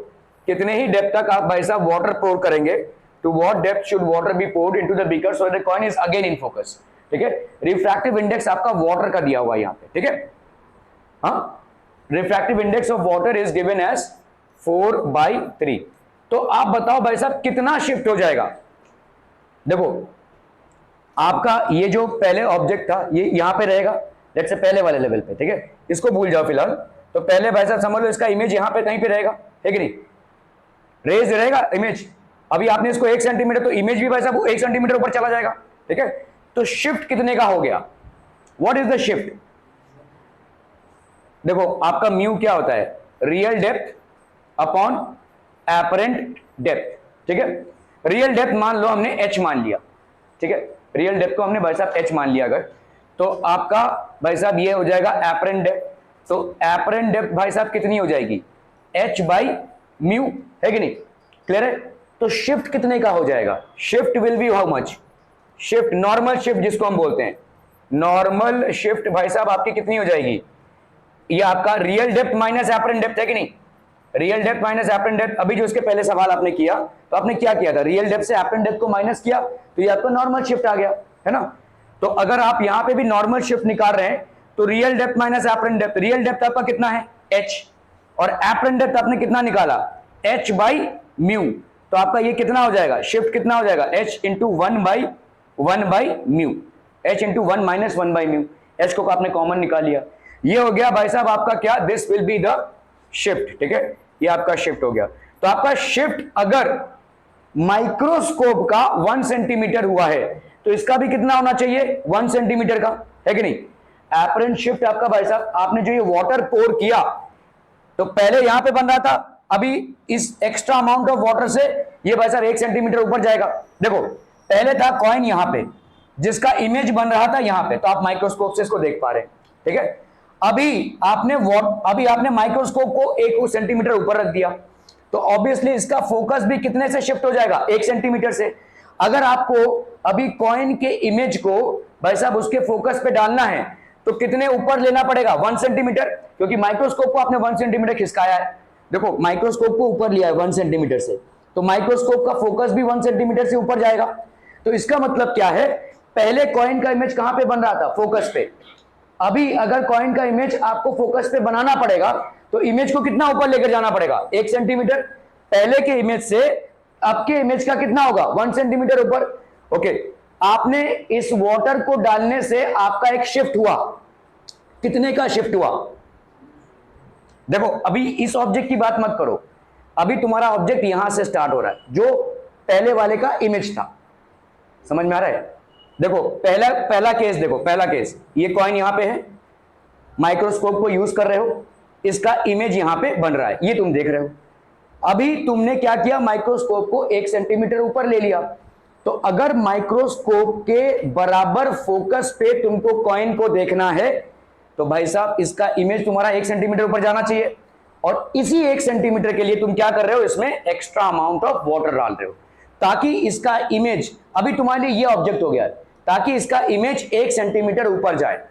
कितने ही डेप्थ तक आप भाई साहब वाटर पोर करेंगे? To what depth should water be poured into the beaker so the coin is again in focus. ठीक है, रिफ्रैक्टिव इंडेक्स आपका वाटर का दिया हुआ है यहां पे. ठीक है, हाँ, refractive index of water is given as 4/3. तो आप बताओ भाई साहब कितना शिफ्ट हो जाएगा? देखो आपका ये जो पहले ऑब्जेक्ट था ये यहां पे रहेगा, लेट्स से पहले वाले लेवल पे. ठीक है, इसको भूल जाओ फिलहाल. तो पहले भाई साहब समझ लो इसका इमेज यहां पे कहीं पे रहेगा, है कि नहीं? रेज रहेगा इमेज. अभी आपने इसको 1 सेंटीमीटर, तो इमेज भी भाई साहब 1 सेंटीमीटर ऊपर चला जाएगा. ठीक है, तो शिफ्ट कितने का हो गया? What is the shift? देखो आपका म्यू क्या होता है? Real depth upon apparent depth. ठीक है, रियल डेप्थ मान लो हमने h मान लिया. ठीक है, रियल डेप्थ को हमने भाई साहब h मान लिया अगर, तो आपका भाई साहब ये हो जाएगा एपरेंट डेप्थ. तो एपरेंट डेप्थ भाई साहब कितनी हो जाएगी? h बाई म्यू, है कि नहीं? क्लियर है? तो शिफ्ट कितने का हो जाएगा? Shift will be how much? Shift, normal shift जिसको हम बोलते हैं, नॉर्मल शिफ्ट भाई साहब आपकी कितनी हो जाएगी? ये आपका real depth minus apparent depth, है कि नहीं? Real depth minus apparent depth. अभी जो इसके पहले सवाल आपने किया तो आपने क्या किया था? रियल डेप्थ से एपरेंट डेप्थ को माइनस किया, तो ये आपका नॉर्मल शिफ्ट आ गया, है ना? तो अगर आप यहां पे भी नॉर्मल शिफ्ट निकाल रहे हैं तो real depth minus apparent depth, real depth आपका कितना है h, और एपरेंट डेप्थ आपने कितना निकाला h बाई म्यू, तो आपका ये कितना हो जाएगा शिफ्ट कितना हो जाएगा h into one by mu, h into one minus one by mu, h को आपने कॉमन निकाल लिया। ये हो गया भाई साहब आपका क्या, this will be the shift, ठीक है, ये आपका शिफ्ट हो गया। तो आपका शिफ्ट अगर माइक्रोस्कोप का 1 सेंटीमीटर हुआ है तो इसका भी कितना होना चाहिए 1 सेंटीमीटर का, है कि नहीं। एपरेंट शिफ्ट आपका भाई साहब, आपने जो ये वाटर पोर किया तो पहले यहां पे बन रहा था, अभी इस एक्स्ट्रा अमाउंट ऑफ वाटर से ये भाई साहब 1 सेंटीमीटर ऊपर जाएगा। देखो पहले था कॉइन यहां पे जिसका इमेज बन रहा था यहां पे, तो आप माइक्रोस्कोप से इसको देख पा रहे हैं, ठीक है। अभी आपने माइक्रोस्कोप को 1 सेंटीमीटर ऊपर रख दिया तो ऑब्वियसली इसका फोकस भी कितने से शिफ्ट हो जाएगा 1 सेंटीमीटर से। अगर आपको अभी कॉइन के इमेज को भाई साहब उसके फोकस पे डालना है तो कितने ऊपर लेना पड़ेगा 1 सेंटीमीटर, क्योंकि माइक्रोस्कोप को आपने 1 सेंटीमीटर खिसकाया है। देखो माइक्रोस्कोप को ऊपर लिया है 1 सेंटीमीटर से, तो माइक्रोस्कोप का फोकस भी 1 सेंटीमीटर से ऊपर जाएगा। तो इसका मतलब क्या है, पहले कॉइन का इमेज कहां पे बन रहा था फोकस पे, अभी अगर कॉइन का इमेज आपको फोकस पे बनाना पड़ेगा तो इमेज को कितना ऊपर लेकर जाना पड़ेगा 1 सेंटीमीटर, पहले के इमेज से आपके इमेज का कितना होगा 1 सेंटीमीटर ऊपर। ओके, आपने इस वाटर को डालने से आपका एक शिफ्ट हुआ, कितने का शिफ्ट हुआ। देखो अभी इस ऑब्जेक्ट की बात मत करो, अभी तुम्हारा ऑब्जेक्ट यहां से स्टार्ट हो रहा है जो पहले वाले का इमेज था, समझ में आ रहा है। देखो पहला केस देखो, पहला केस ये कॉइन यहां पे है, माइक्रोस्कोप को यूज कर रहे हो, इसका इमेज यहां पे बन रहा है, ये तुम देख रहे हो। अभी तुमने क्या किया, माइक्रोस्कोप को 1 सेंटीमीटर ऊपर ले लिया, तो अगर माइक्रोस्कोप के बराबर फोकस पे तुमको कॉइन को देखना है तो भाई साहब इसका इमेज तुम्हारा 1 सेंटीमीटर ऊपर जाना चाहिए, और इसी 1 सेंटीमीटर के लिए तुम क्या कर रहे हो, इसमें एक्स्ट्रा अमाउंट ऑफ वाटर डाल रहे हो ताकि इसका इमेज, अभी तुम्हारे लिए ये ऑब्जेक्ट हो गया ताकि इसका इमेज 1 सेंटीमीटर ऊपर जाए।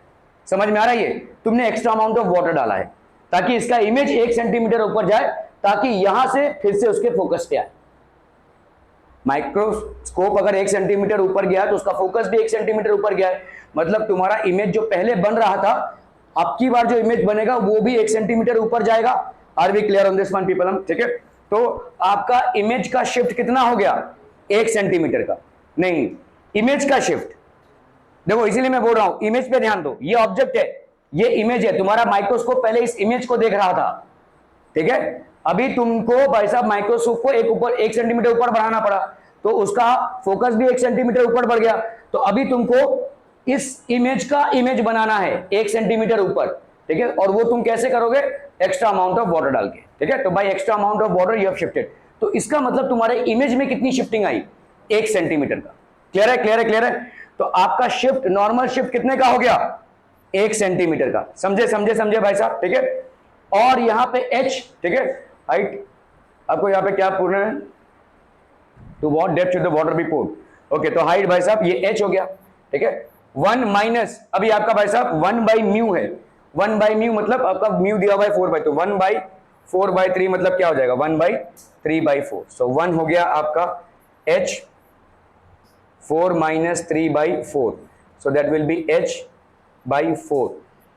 समझ में आ रहा है, ये तुमने एक्स्ट्रा अमाउंट ऑफ वाटर डाला है ताकि इसका इमेज 1 सेंटीमीटर ऊपर जाए, ताकि यहां से फिर से उसके फोकस पे आए। माइक्रोस्कोप अगर 1 सेंटीमीटर ऊपर गया तो उसका फोकस भी 1 सेंटीमीटर ऊपर गया है, मतलब तुम्हारा इमेज जो पहले बन रहा था, अब की बार जो इमेज बनेगा वो भी 1 सेंटीमीटर ऊपर जाएगा। Are we clear on this one people, हम ठीक है। तो आपका इमेज का शिफ्ट कितना हो गया 1 सेंटीमीटर का, नहीं इमेज का शिफ्ट। देखो इसीलिए मैं बोल रहा हूं इमेज पे ध्यान दो, ये ऑब्जेक्ट है, ये इमेज है, तुम्हारा माइक्रोस्कोप पहले इस इमेज को देख रहा था, ठीक है। अभी तुमको भाई साहब माइक्रोस्कोप को 1 सेंटीमीटर ऊपर बढ़ाना पड़ा तो उसका फोकस भी 1 सेंटीमीटर ऊपर बढ़ गया, तो अभी तुमको इस इमेज का इमेज बनाना है 1 सेंटीमीटर ऊपर, ठीक है। और वो तुम कैसे करोगे, एक्स्ट्रा अमाउंट ऑफ वाटर डाल के, ठीक है। तो by extra amount of water you have shifted, तो इसका मतलब तुम्हारे इमेज में कितनी शिफ्टिंग आई 1 सेंटीमीटर का। क्लियर है, क्लियर है, क्लियर है। तो आपका शिफ्ट, नॉर्मल शिफ्ट कितने का हो गया 1 सेंटीमीटर का, समझे समझे समझे भाई साहब, ठीक है। और यहां पे h, ठीक है, हाइट आपको यहां पे क्या पूछना है, to what depth should the water be poured. Okay, तो हाइट भाई साहब ये h हो गया, ठीक है। 1 माइनस अभी आपका भाई साहब 1 बाई म्यू है, 1 बाई म्यू मतलब आपका म्यू दिया हुआ है 4 बाई, तो 1 बाई 4 बाई 3 मतलब क्या हो जाएगा 1 बाई 3 बाई 4। सो 1 हो गया आपका h, 4 minus 3 by 4, so that will B h by 4,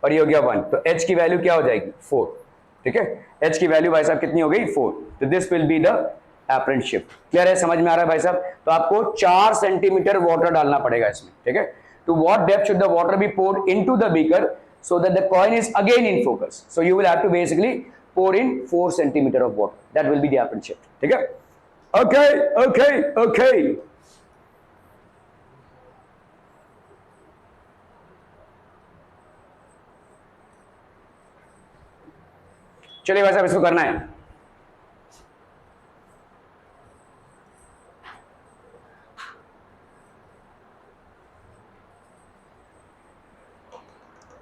और ये हो गया 1, तो h की वैल्यू क्या हो जाएगी 4, ठीक है। h की वैल्यू भाई साहब कितनी हो गई 4, तो this will be the apparent shift. Clear है, समझ में आ रहा है भाई साहब। तो आपको 4 सेंटीमीटर वाटर डालना पड़ेगा इसमें, ठीक है। To what depth should the water be poured into the beaker so that the coin is again in focus, so you will have to basically pour in 4 centimetre of water, that will be the apparent shift, ठीक है। Okay okay okay, चलिए भाई साहब इसको करना है।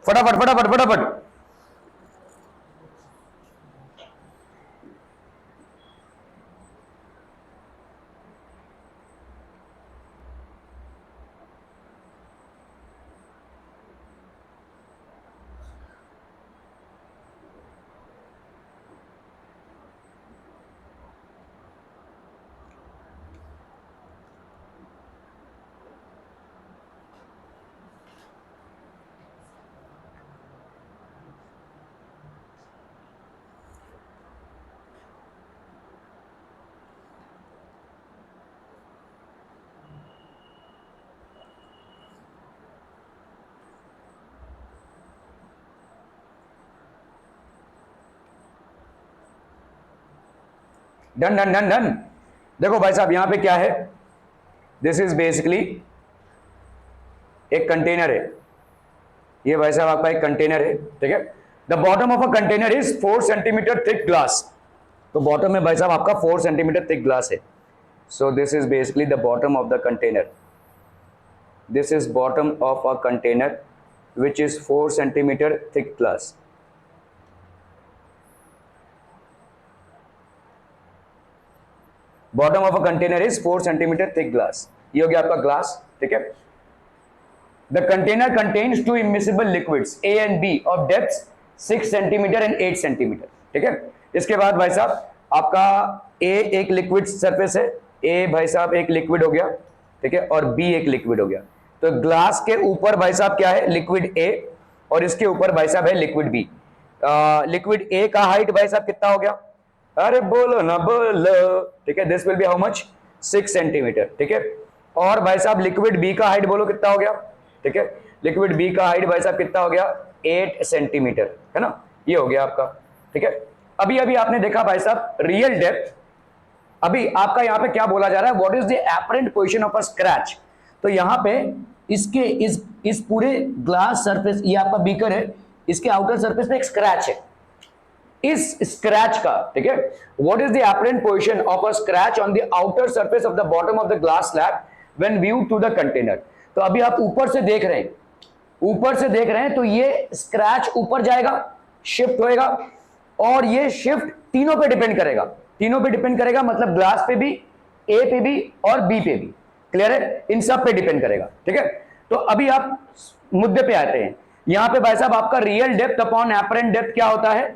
फटाफट फटाफट फटाफट, डन डन डन डन। देखो भाई साहब यहां पे क्या है, दिस इज बेसिकली एक कंटेनर है, ये भाई साहब आपका एक कंटेनर है, ठीक है। The bottom of a container is 4 centimetre thick glass, तो बॉटम में भाई साहब आपका 4 सेंटीमीटर थिक ग्लास है। So this is basically the bottom of the container, this is bottom of a container which is 4 centimeter thick glass। Bottom of a container is 4 centimetre thick glass, ये हो गया आपका glass, ठीक है। The container contains two immiscible liquids A and B of depth 6 centimetre and 8 centimetre, ठीक है। इसके बाद भाई साहब आपका ए एक लिक्विड सरफेस है, ए भाई साहब एक लिक्विड हो गया, ठीक है, और बी एक लिक्विड हो गया। तो ग्लास के ऊपर भाई साहब क्या है, लिक्विड ए, और इसके ऊपर भाई साहब है लिक्विड बी। लिक्विड ए का हाइट भाई साहब कितना हो गया, अरे बोलो ना बोलो, ठीक है, this will be how much 6 centimetre, ठीक है। और भाई साहब लिक्विड बी का हाइट बोलो कितना हो गया, ठीक है, लिक्विड बी का हाइट भाई साहब कितना हो गया 8 सेंटीमीटर, है ना, ये हो गया आपका, ठीक है। अभी अभी आपने देखा भाई साहब रियल डेप्थ, अभी आपका यहां पे क्या बोला जा रहा है, what is the apparent position of a scratch. तो यहां पे इसके इस पूरे ग्लास सरफेस, ये आपका बीकर है, इसके आउटर सरफेस पे एक स्क्रैच है, इस स्क्रैच का, ठीक है, what is the apparent position of a scratch on the outer surface of the bottom of the glass slab when viewed to the container. तो अभी आप ऊपर से देख रहे हैं, ऊपर से देख रहे हैं, तो ये स्क्रैच ऊपर जाएगा, शिफ्ट होएगा, और ये शिफ्ट तीनों पे डिपेंड करेगा, तीनों पे डिपेंड करेगा, मतलब ग्लास पे भी, ए पे भी और बी पे भी, क्लियर है, इन सब पे डिपेंड करेगा, ठीक है। तो अभी आप मुद्दे पे आते हैं, यहां पे भाई साहब आपका real depth upon apparent depth क्या होता है,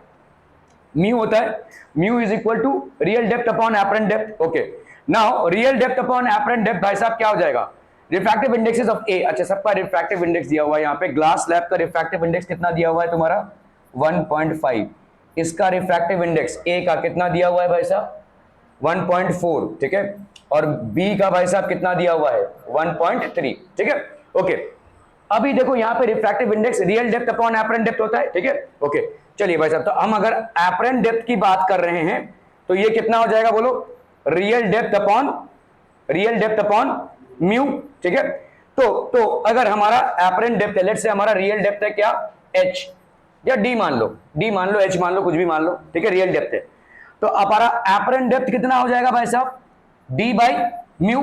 म्यू होता है, mu is equal to real depth upon apparent depth, okay. Now real depth upon apparent depth भाई साहब क्या हो जाएगा, रिफ्रैक्टिव इंडेक्सेस ऑफ ए, अच्छा सबका रिफ्रैक्टिव इंडेक्स दिया हुआ है यहाँ पे, ग्लास स्लैब का रिफ्रैक्टिव इंडेक्स कितना दिया हुआ है तुम्हारा 1.5, इसका रिफ्रैक्टिव इंडेक्स ए का कितना दिया हुआ है भाई साहब 1.4, ठीक है, और बी का भाई साहब कितना दिया हुआ है 1.3, ठीक है, ओके। अभी देखो यहाँ पे refractive index real depth upon apparent depth होता है, ठीक है, ओके। चलिए भाई साहब, तो हम अगर एपरेंट डेप्थ की बात कर रहे हैं तो ये कितना हो जाएगा बोलो, रियल डेप्थ अपॉन म्यू, ठीक है। तो अगर हमारा एपरेंट डेप्थ है, लेट्स से हमारा रियल डेप्थ है क्या h या d मान लो, h मान लो, कुछ भी मान लो, ठीक है, रियल डेप्थ है, तो हमारा एपरेंट डेप्थ कितना हो जाएगा भाई साहब d बाई म्यू,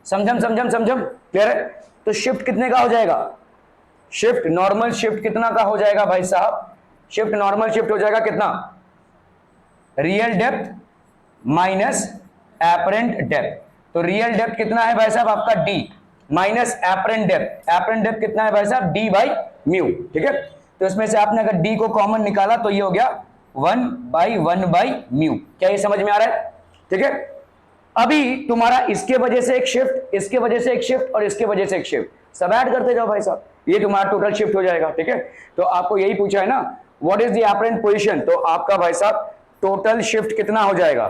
समझम, क्लियर है। तो शिफ्ट कितने का हो जाएगा, शिफ्ट नॉर्मल शिफ्ट कितना का हो जाएगा भाई साहब, शिफ्ट नॉर्मल शिफ्ट हो जाएगा कितना, real depth minus apparent depth. तो रियल डेप्थ कितना है भाई साहब आपका d माइनस एपरेंट डेप्थ कितना है भाई साहब d बाई म्यू, ठीक है। तो इसमें से आपने अगर d को कॉमन निकाला तो ये हो गया 1/1 बाई म्यू, क्या ये समझ में आ रहा है, ठीक है। अभी तुम्हारा इसके वजह से एक शिफ्ट, इसके वजह से एक शिफ्ट, और इसके वजह से एक शिफ्ट, सब ऐड करते जाओ भाई साहब, ये तुम्हारा टोटल शिफ्ट हो जाएगा, ठीक है। तो आपको यही पूछा है ना, what is the apparent position, तो आपका भाई साहब टोटल शिफ्ट कितना हो जाएगा,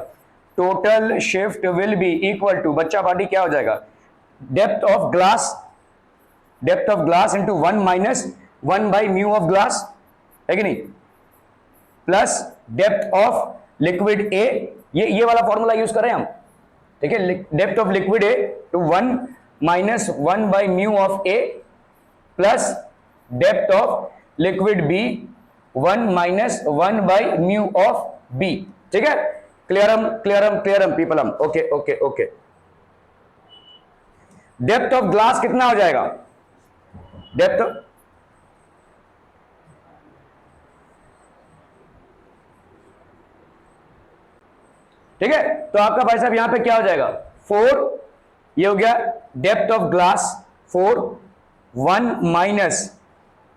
total shift will be equal to, बच्चा पार्टी क्या हो जाएगा, depth of glass into 1 minus 1 by mu of glass, है कि नहीं, plus depth of liquid A, ये वाला फॉर्मूला यूज कर रहे हैं हम, ठीक है, depth of liquid A to 1 minus 1 by mu of A, plus depth of liquid B 1 minus 1 by mu of B, ठीक है। क्लियरम पीपलम, ओके। डेप्थ ऑफ ग्लास कितना हो जाएगा, डेप्थ, ठीक है। तो आपका भाई साहब यहां पे क्या हो जाएगा 4, ये हो गया depth of glass 4, 1 minus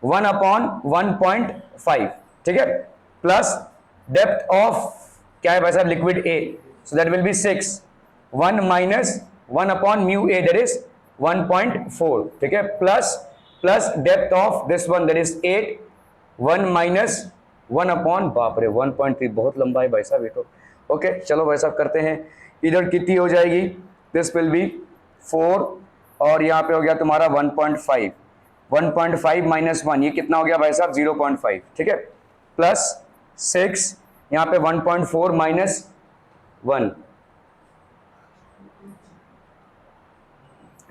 1 upon 1.5, ठीक है, प्लस डेप्थ ऑफ क्या है भाई साहब liquid A, so that will B 6, 1 minus 1 upon mu A that is 1.4, ठीक है, plus depth of this one that is 8, 1 minus 1 upon, बाप रे 1.3, बहुत लंबा है भाई साहब ये तो, ओके। चलो भाई साहब करते हैं, इधर कितनी हो जाएगी, दिस विल बी 4, और यहाँ पे हो गया तुम्हारा 1.5 माइनस 1, ये कितना हो गया भाई साहब 0.5, ठीक है, प्लस 6, यहाँ पे 1.4 माइनस 1,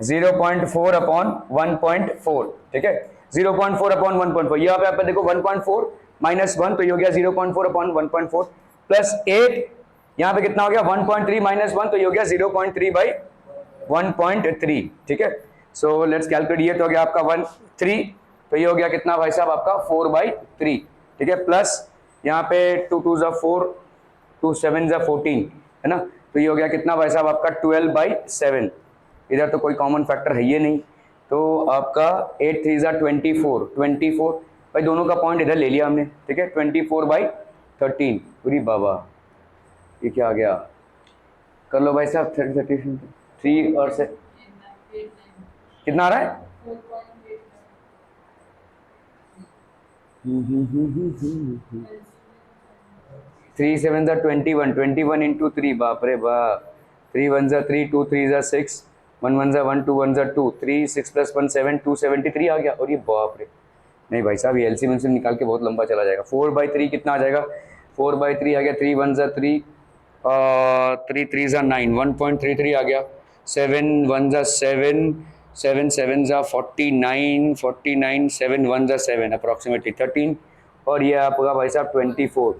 0.4 अपॉन 1.4, ठीक है, 0.4 अपॉन 1.4, यहाँ पे आप देखो 1.4 माइनस 1 तो ये हो गया 0.4 अपॉन 1.4 प्लस 8, यहाँ पे कितना हो गया 1.3 माइनस 1 तो ये हो गया 0.3 बाई 1.3, ठीक है। सो लेट्स कैलकुलेट, ये तो हो गया आपका 3, तो ये हो गया कितना भाई साहब आपका 4/3, ठीक है, प्लस यहाँ पे 2 2 जा 4, 2 7 जा 14, है ना, तो ये हो गया कितना भाई साहब आपका 12/7, इधर तो कोई कॉमन फैक्टर है ये नहीं, तो आपका 8 3 जा 24, 24 भाई दोनों का पॉइंट इधर ले लिया हमने, ठीक है, 24/13, पूरी बाबा ये क्या आ गया, कर लो भाई साहब 3 और से कितना आ रहा है 3 7 जा 21, 21 इंटू 3, बाप रे बाप, 3 1 जा 3, 2 3 जा 6, 1 1 जा 1, 2 1 जा 2, 3 6 प्लस 1 7, 273 आ गया, और ये बाप रे, नहीं भाई साहब ये एलसीएम निकाल के बहुत लंबा चला जाएगा, 4/3 कितना आ जाएगा, 4/3 आ गया 3 1 जा 3, 3 3 जा 9, 1.33 आ गया, 7 1 जा 7, 7 7 जा 49, 49 7 1 जा 7, अप्रोक्सीमेटली 13, और ये आपका भाई साहब 24,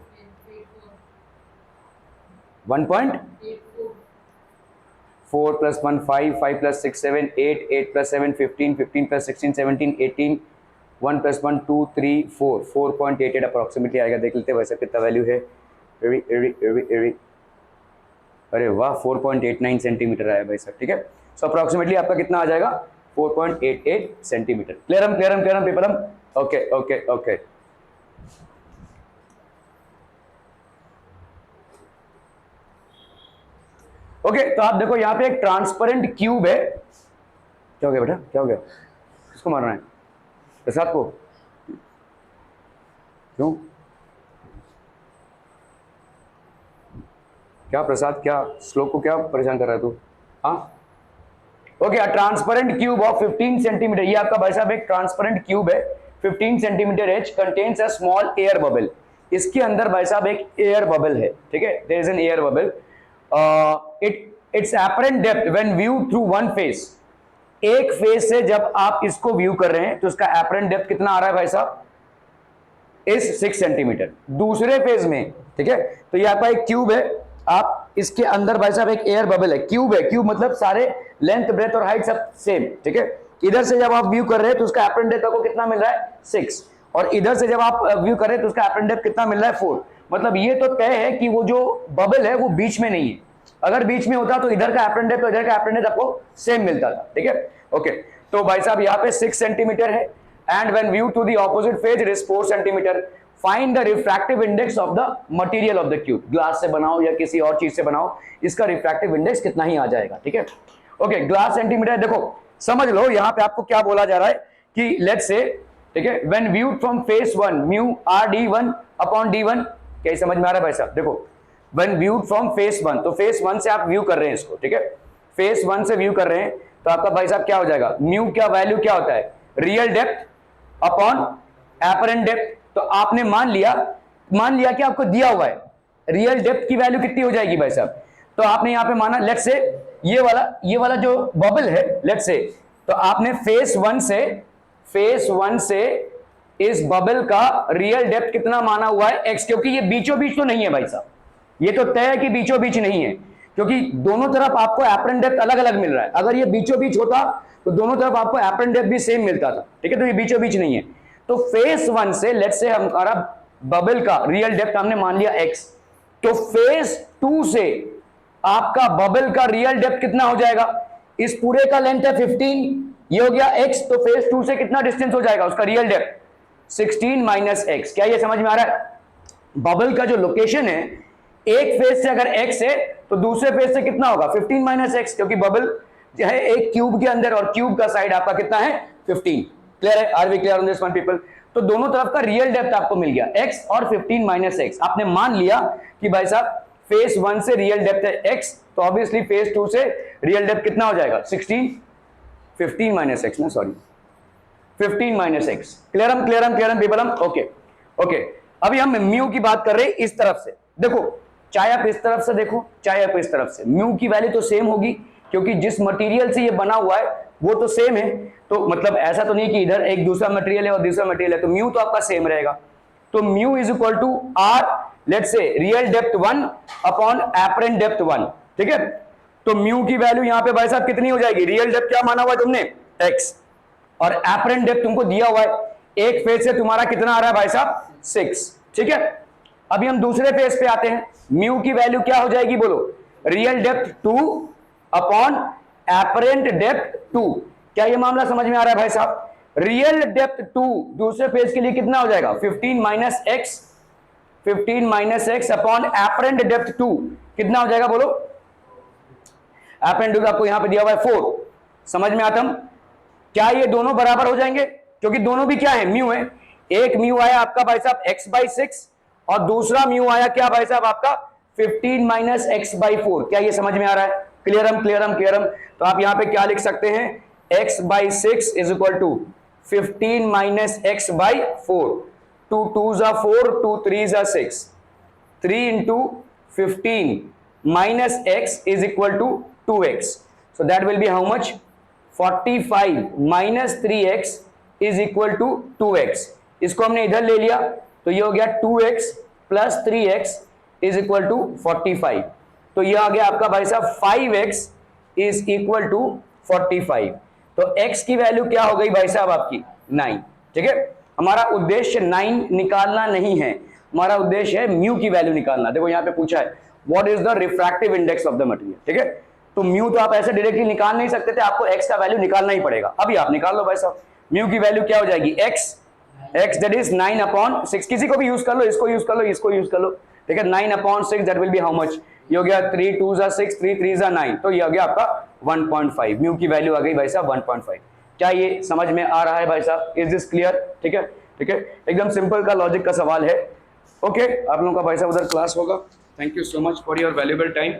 1.4 plus 1 5, 5 plus 6 7, 8, 8 plus 7 15, 15 plus 16 17, 18, 1 plus 1 2 3 4, 4.88 approximately आएगा, देख लेते हैं वैसे कितना वैल्यू है, अरे वाह 4.89 सेंटीमीटर आया भाई साहब, ठीक है, सो अप्रोक्सीमेटली आपका कितना आ जाएगा 4.88 सेंटीमीटर, क्लियरम पीपलम, ओके ओके ओके। ओके तो आप देखो यहाँ पे एक ट्रांसपेरेंट क्यूब है, क्या हो गया बेटा, क्या हो गया, किसको मारना है, प्रसाद को, क्यों, क्या प्रसाद, क्या श्लोक को क्या परेशान कर रहा है तू, हाँ okay, transparent cube of 15 centimetre, ये आपका भाई साहब एक ट्रांसपेरेंट क्यूब है 15 centimetre edge, contains a small air bubble, इसके अंदर भाई साहब एक एयर बबल है, ठीक है, there is an air bubble, it's apparent depth when view through one face, एक फेस से जब आप इसको व्यू कर रहे हैं तो इसका एपरेंट डेप्थ कितना आ रहा है भाई साहब, इस 6 सेंटीमीटर, दूसरे फेज में, ठीक है, तो ये आपका एक क्यूब है, आप इसके अंदर भाई साहब एक एयर बबल है, क्यूब है, क्यूब मतलब सारे लेंथ ब्रेथ और हाइट सब सेम, ठीक है, इधर से जब आप व्यू कर रहे हैं तो उसका एपरेंट डेप्थ आपको कितना मिल रहा है 6, और इधर से जब आप व्यू कर रहे हैं तो उसका एपरेंट डेप्थ कितना मिल रहा है 4, मतलब ये तो तय है कि वो जो बबल है वो बीच में नहीं है, अगर बीच में होता तो इधर का एपरेंट डेप्थ तो इधर का एपरेंट डेप्थ आपको सेम मिलता था, ठीक है, ओके, तो भाई साहब यहाँ पे 6 सेंटीमीटर है, and when view to the opposite face it is 4 centimetre, find the refractive index of the material of the cube, glass से बनाओ या किसी और चीज से बनाओ, इसका रिफ्रैक्टिव इंडेक्स कितना ही आ जाएगा, ठीक है, ओके, ग्लास सेंटीमीटर, देखो समझ लो यहाँ पे आपको क्या बोला जा रहा है कि लेट्स से, ठीक है, when viewed from face 1 mu r d1 upon d1, क्या समझ में आ रहा है भाई साहब, देखो व्हेन व्यूड फ्रॉम फेस 1, तो फेस 1 से आप व्यू कर रहे हैं इसको, ठीक है, फेस 1 से व्यू कर रहे हैं तो आपका भाई साहब क्या हो जाएगा, म्यू क्या वैल्यू क्या होता है, real depth upon apparent depth, तो आपने मान लिया कि आपको दिया हुआ है रियल डेप्थ की वैल्यू कितनी हो जाएगी भाई साहब, तो आपने यहाँ पे माना लेट्स से ये वाला जो बबल है लेट्स से, तो आपने फेस 1 से इस बबल का रियल डेप्थ कितना माना हुआ है x, क्योंकि ये बीचों बीच तो नहीं है भाई साहब, ये तो तय है कि बीचों बीच नहीं है, क्योंकि दोनों तरफ आपको एपरेंट डेप्थ अलग अलग मिल रहा है, अगर ये बीचों बीच होता तो दोनों तरफ आपको एपरेंट डेप्थ भी सेम मिलता था, ठीक है, तो ये बीचों बीच नहीं है, तो फेस 1 से लेट्स से हमारा बबल का रियल डेप्थ हमने मान लिया x, तो फेस 2 से आपका बबल का रियल डेप्थ कितना हो जाएगा, इस पूरे का लेंथ है 15, ये हो गया x, तो फेस 2 से कितना डिस्टेंस हो जाएगा उसका रियल डेप्थ 16 माइनस x, क्या ये समझ में आ रहा है, बबल का जो लोकेशन है एक फेस से अगर x है तो दूसरे फेस से कितना होगा 15 माइनस x, क्योंकि बबल जो है एक क्यूब के अंदर और क्यूब का साइड आपका कितना है 15, क्लियर है, are we clear on this one people, तो दोनों तरफ का रियल डेप्थ आपको मिल गया x और 15 माइनस x, आपने मान लिया कि भाई साहब फेस 1 से रियल डेप्थ है x, तो ऑब्वियसली फेस 2 से रियल डेप्थ कितना हो जाएगा 15 माइनस x ना, सॉरी 15 माइनस x, क्लियरम पीपलम, ओके, अभी हम म्यू की बात कर रहे हैं इस तरफ से, देखो चाहे आप इस तरफ से देखो चाहे आप इस तरफ से, म्यू की वैल्यू तो सेम होगी, क्योंकि जिस मटेरियल से ये बना हुआ है वो तो सेम है, तो मतलब ऐसा तो नहीं कि इधर एक दूसरा मटेरियल है और दूसरा मटेरियल है, तो म्यू तो आपका सेम रहेगा। तो mu is equal to r, let's say real depth 1 upon apparent depth 1, ठीक है। तो म्यू की वैल्यू यहां पे भाई साहब कितनी हो जाएगी, रियल डेप्थ क्या माना हुआ है तुमने x, और एपरेंट डेप्थ तुमको दिया हुआ है, एक फेज से तुम्हारा कितना आ रहा है भाई साहब 6, ठीक है। अभी हम दूसरे फेज पे आते हैं, म्यू की वैल्यू क्या हो जाएगी बोलो, real depth 2 upon apparent depth 2। क्या ये मामला समझ में आ रहा है भाई साहब, रियल डेप्थ 2 दूसरे फेज के लिए कितना हो जाएगा 15 minus x upon apparent depth 2 कितना हो जाएगा बोलो, एपरेंट डेप्थ आपको यहां पे दिया हुआ है 4, समझ में आता है। क्या ये दोनों बराबर हो जाएंगे, क्योंकि दोनों भी क्या है म्यू है, एक म्यू आया आपका भाई साहब x/6 और दूसरा म्यू आया क्या भाई साहब आपका 15 माइनस x/4। क्या ये समझ में आ रहा है, क्लियरम। तो आप यहां पे क्या लिख सकते हैं, x/6 is equal to 15 minus x/4, 2 2s are 4, 2 3s are 6, 3 into 15 minus x is equal to 2x, so that will be how much, 45 minus 3x is equal to 2x। इसको हमने इधर ले लिया तो ये हो गया 2x plus 3x is equal to 45, तो ये आ गया आपका भाई साहब 5x is equal to 45। तो x की वैल्यू क्या हो गई भाई साहब आपकी 9, ठीक है। हमारा उद्देश्य 9 निकालना नहीं है, हमारा उद्देश्य है म्यू की वैल्यू निकालना। देखो यहाँ पे पूछा है what is the refractive index of the material, ठीक है। तो म्यू तो आप ऐसे डायरेक्टली निकाल नहीं सकते थे, आपको x का वैल्यू निकालना ही पड़ेगा। अभी आप निकाल लो भाई साहब, म्यू की वैल्यू क्या हो जाएगी x दैट इज 9/6, किसी को भी यूज कर लो, इसको यूज कर लो, इसको यूज कर लो, ठीक है। 9/6 that will be how much, ये हो गया 3 2s are 6, 3 3s are 9, तो ये हो गया आपका 1.5। म्यू की वैल्यू आ गई भाई साहब 1.5। क्या ये समझ में आ रहा है भाई साहब, इज दिस क्लियर, ठीक है। एकदम सिंपल का लॉजिक का सवाल है। ओके, आप लोगों का भाई साहब उधर क्लास होगा। Thank you so much for your valuable time.